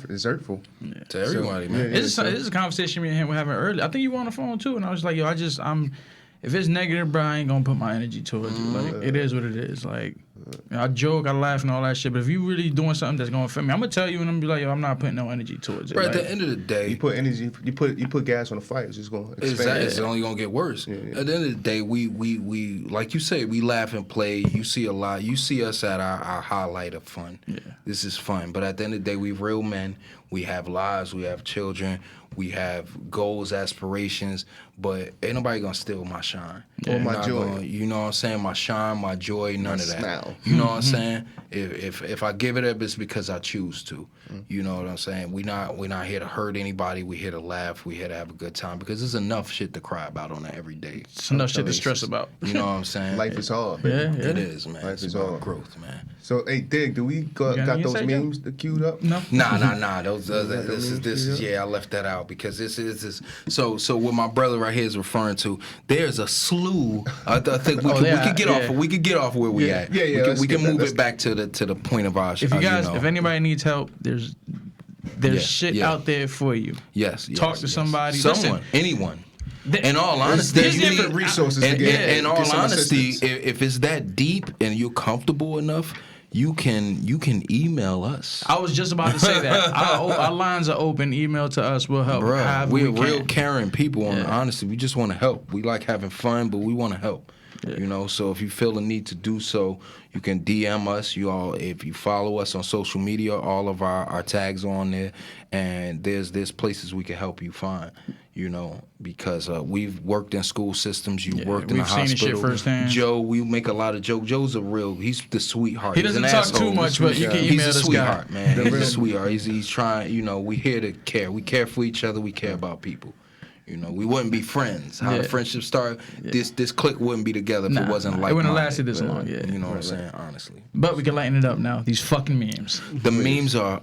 it's hurtful. To everybody, man. yeah. This is a conversation me and him were having earlier. I think you were on the phone too, and I was like, yo, if it's negative, bro, I ain't gonna put my energy towards it. Like, it is what it is. Like, I joke, I laugh, and all that shit. But if you really doing something that's gonna offend me, I'm gonna tell you, and I'm gonna be like, yo, I'm not putting no energy towards it. But Like, at the end of the day, You put energy, you put gas on the fire. It's just gonna expand. it's only gonna get worse. Yeah. At the end of the day, we like you say, we laugh and play. You see a lot. You see us at our highlight of fun. Yeah. This is fun. But at the end of the day, we real men. We have lives. We have children. We have goals, aspirations. But ain't nobody gonna steal my shine. Or my Not joy. gonna- you know what I'm saying? My shine, my joy, none of that. smile. You know what I'm saying? If I give it up, it's because I choose to. You know what I'm saying? We're not here to hurt anybody. We're here to laugh. We're here to have a good time because there's enough shit to cry about on that every day. it's enough shit to stress about. You know what I'm saying? Life is hard, baby. Yeah. It is, man. Life It's is about hard. growth, man. So, hey, Dig, do we got got any those insight, Joe? memes queued up? No. Nah. This is yeah. I left that out because this is so what my brother right here is referring to. There's a slew. I think we could get off. We could get off where we Yeah, at. yeah, We can let's move get- it back to the point of our. If you guys, if anybody needs help, there's shit out there for you. Yes. Talk to somebody. Someone, Listen, anyone. th- In all honesty, there's you need- different resources to and- get- and in all get some honesty, assistance. if it's that deep and you're comfortable enough, you can email us. I was just about to say that. Our lines are open. Email to us. We'll help. Bruh, however we're we real can. caring people. Yeah. Honestly, we just want to help. We like having fun, but we want to help. You know, so if you feel the need to do so, you can DM us. You all, if you follow us on social media, all of our tags are on there, and there's places we can help you find. You know, because we've worked in school systems. You worked in the we've seen the hospital. shit firsthand. Joe, we make a lot of jokes. Joe's he's the sweetheart. He He's doesn't an talk asshole. too much, but you can He's email a this guy. sweetheart, man. He's real- a sweetheart. He's trying. You know, we here to care. We care for each other. We care about people. You know, we wouldn't be friends. How the Yeah. friendship started, this clique wouldn't be together if it wasn't like it wouldn't have lasted this long. Yeah, You know what I'm saying? Honestly, but we can lighten it up now. These fucking memes. the memes are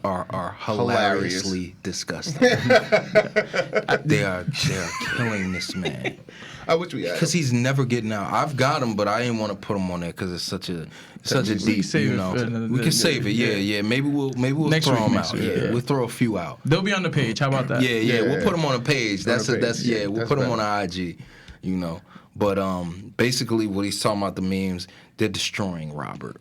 hilariously disgusting. they are killing this man I wish we had. because he's never getting out. I've got him, but I didn't want to put him on there because it's such a deep. save You it know, for another we day. can save it. Yeah. Maybe we'll Next throw week, them next out. week, Yeah, yeah. we'll throw a few out. They'll be on the page. How about that? Yeah, we'll put them on a page. That's On a that's page. yeah. We'll That's put them better. on IG. You know, but basically what he's talking about the memes. They're destroying Robert.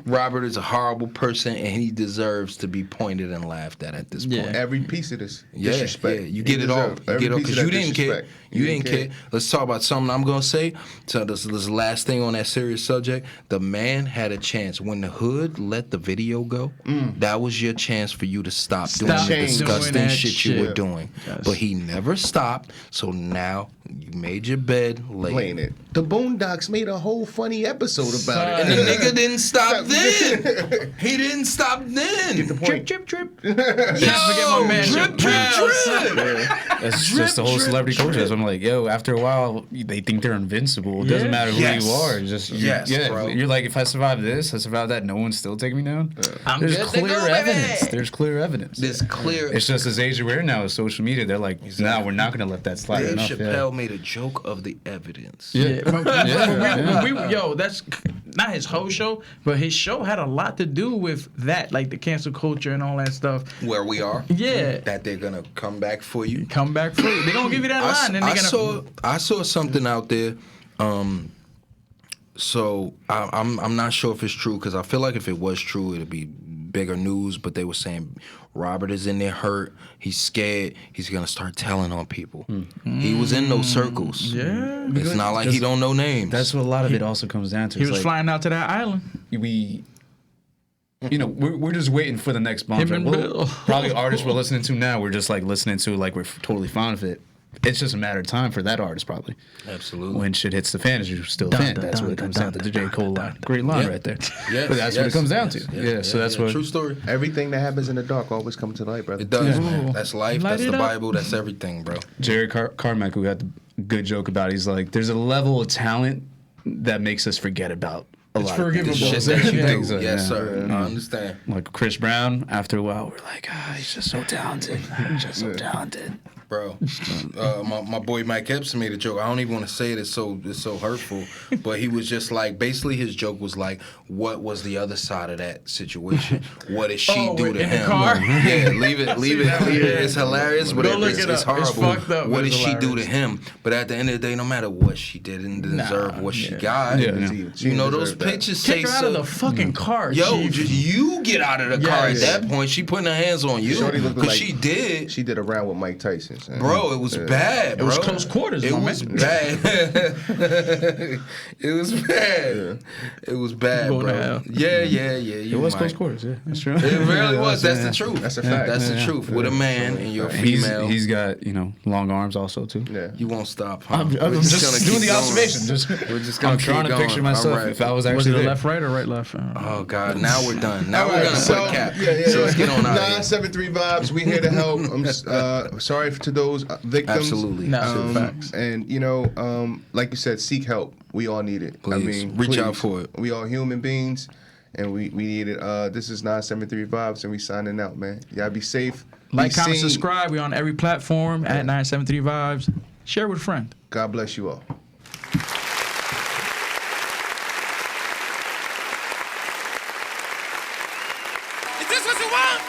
Robert is a horrible person, and he deserves to be pointed and laughed at this point. Every piece of this Yeah, disrespect. yeah, you get it all. You get it all because you didn't care. You didn't care. Let's talk about something I'm gonna say. So this last thing on that serious subject. The man had a chance when the hood let the video go. That was your chance for you to stop doing the doing disgusting that shit you shit. were doing. Yes. But he never stopped. So now you made your bed, lay. Playing it. The Boondocks made a whole funny episode about And the it. nigga didn't stop then. He didn't stop then. Drip, drip, drip. Yo, forget my man, drip, Drip drip, drip. That's just the whole celebrity culture. That's what I'm like, yo, after a while, they think they're invincible. It doesn't Yeah. matter who Yes. you are. Just Yes, bro. You're like, if I survive this, I survive that, no one's still taking me down. I'm There's good to clear go, baby. evidence. There's clear evidence. This clear. It's just this age we're in now with social media. They're like, nah, we're not going to let that slide Dave enough. Chappelle made a joke of the evidence. Yeah. Yo, that's not his whole show, but his show had a lot to do with that, like the cancel culture and all that stuff. Where we are. Yeah. That they're gonna come back for you. Come back free. They're gonna give you that line, and they're gonna. I saw something out there. So I'm not sure if it's true because I feel like if it was true, it'd be bigger news. But they were saying Robert is in there hurt. He's scared. He's gonna start telling on people. He was in those circles. Yeah. It's not like he don't know names. That's what a lot of it also comes down to. He It's was like, flying out to that island. we're just waiting for the next bump. Him and Like, Bill. probably artists we're listening to now, we're just like listening to like we're totally fond of it. it's just a matter of time for that artist probably. Absolutely. When shit hits the fan, is you still a fan. That's what it comes down to. The J. Cole line. Great line right there. Yes, But that's what it comes down to. So that's what. True story. Everything that happens in the dark always comes to light, brother. It does, man. That's life. Light That's it the up. Bible. That's everything, bro. Jerry Carmack, who got the good joke about it, he's like, there's a level of talent that makes us forget about a lot of forgivable. things. Shit that you Things do. like Yes, that. sir. I understand. Like Chris Brown, after a while, we're like, he's just so talented. Just so talented. Bro, my boy Mike Epps made a joke. I don't even want to say it. It's so hurtful. But he was just like, basically his joke was like, what was the other side of that situation? What did she do to in him? the car? Yeah, leave it. It's hilarious, but Go look it's it up. It's horrible. fucked up, What but did it's she do to hilarious. him? But at the end of the day, no matter what she didn't deserve what she got. Yeah, You know, those pictures say Kick her out of so. the fucking car. Yo, Chief. just you get out of the car at Yes. that point. She putting her hands on you Shorty looked because like- she did. She did a round with Mike Tyson. Son. Bro, it was bad, bro. It was close quarters, It my was man. bad. It was bad. It was bad, Going to bro. hell. Yeah. It was close quarters, yeah. That's true. It really was. That's the truth. That's a fact. That's the truth. With a man and you're a female, He's got, long arms also, too. Yeah. you won't stop. Huh? I'm We're just gonna doing keep the going. observation. We're just gonna I'm trying keep to picture going. myself All right. if I was Was actually it a there. left, right, or right, left? Oh God! Now we're done. Now All we're right, gonna so, put a cap. yeah. So let's get on out of here. 973 Vibes, we here to help. I'm sorry to those victims. Absolutely. No, facts. And like you said, seek help. We all need it. Please, reach out for it. We all human beings, and we need it. This is 973 Vibes, and we signing out, man. Y'all be safe. Like, Be comment, seen. subscribe. We on every platform at 973 Vibes. Share with a friend. God bless you all. Is this what you want?